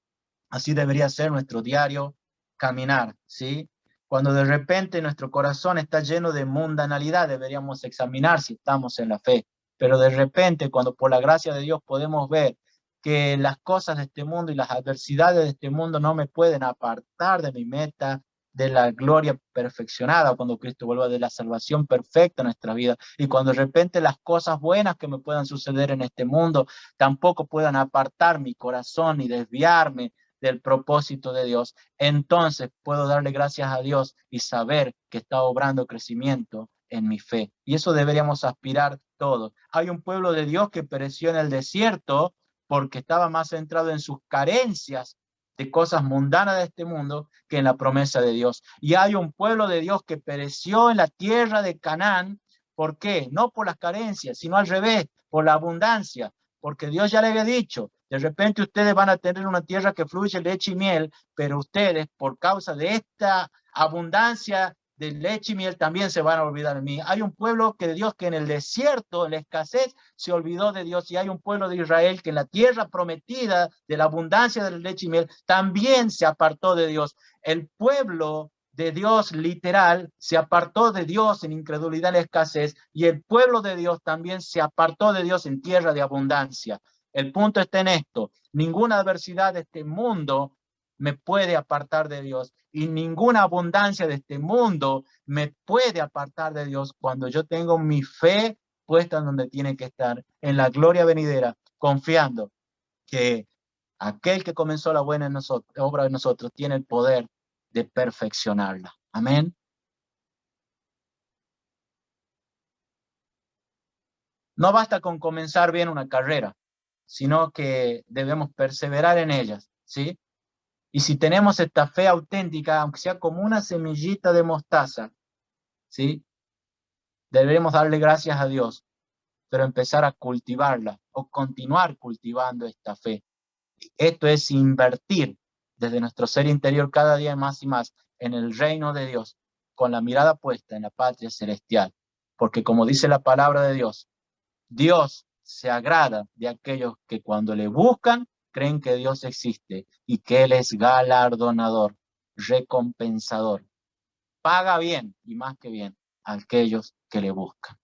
Así debería ser nuestro diario caminar, ¿sí? Cuando de repente nuestro corazón está lleno de mundanalidad, deberíamos examinar si estamos en la fe. Pero de repente, cuando por la gracia de Dios podemos ver que las cosas de este mundo y las adversidades de este mundo no me pueden apartar de mi meta, de la gloria perfeccionada, cuando Cristo vuelva, de la salvación perfecta en nuestra vida, y cuando de repente las cosas buenas que me puedan suceder en este mundo tampoco puedan apartar mi corazón y desviarme del propósito de Dios, entonces puedo darle gracias a Dios y saber que está obrando crecimiento en mi fe. Y eso deberíamos aspirar todos. Hay un pueblo de Dios que pereció en el desierto porque estaba más centrado en sus carencias de cosas mundanas de este mundo que en la promesa de Dios. Y hay un pueblo de Dios que pereció en la tierra de Canaán. ¿Por qué? No por las carencias, sino al revés, por la abundancia, porque Dios ya le había dicho, de repente ustedes van a tener una tierra que fluye leche y miel, pero ustedes, por causa de esta abundancia de leche y miel, también se van a olvidar de mí. Hay un pueblo que de Dios que en el desierto, en la escasez, se olvidó de Dios, y hay un pueblo de Israel que en la tierra prometida de la abundancia de la leche y miel también se apartó de Dios. El pueblo de Dios literal se apartó de Dios en incredulidad y escasez, y el pueblo de Dios también se apartó de Dios en tierra de abundancia. El punto está en esto: ninguna adversidad de este mundo me puede apartar de Dios, y ninguna abundancia de este mundo me puede apartar de Dios cuando yo tengo mi fe puesta en donde tiene que estar, en la gloria venidera, confiando que aquel que comenzó la buena en nosotros, obra en nosotros, tiene el poder de perfeccionarla. Amén. No basta con comenzar bien una carrera, sino que debemos perseverar en ellas, ¿sí? Y si tenemos esta fe auténtica, aunque sea como una semillita de mostaza, ¿sí? Debemos darle gracias a Dios, pero empezar a cultivarla o continuar cultivando esta fe. Esto es invertir desde nuestro ser interior cada día más y más en el reino de Dios, con la mirada puesta en la patria celestial. Porque como dice la palabra de Dios, Dios se agrada de aquellos que cuando le buscan, creen que Dios existe y que Él es galardonador, recompensador. Paga bien y más que bien a aquellos que le buscan.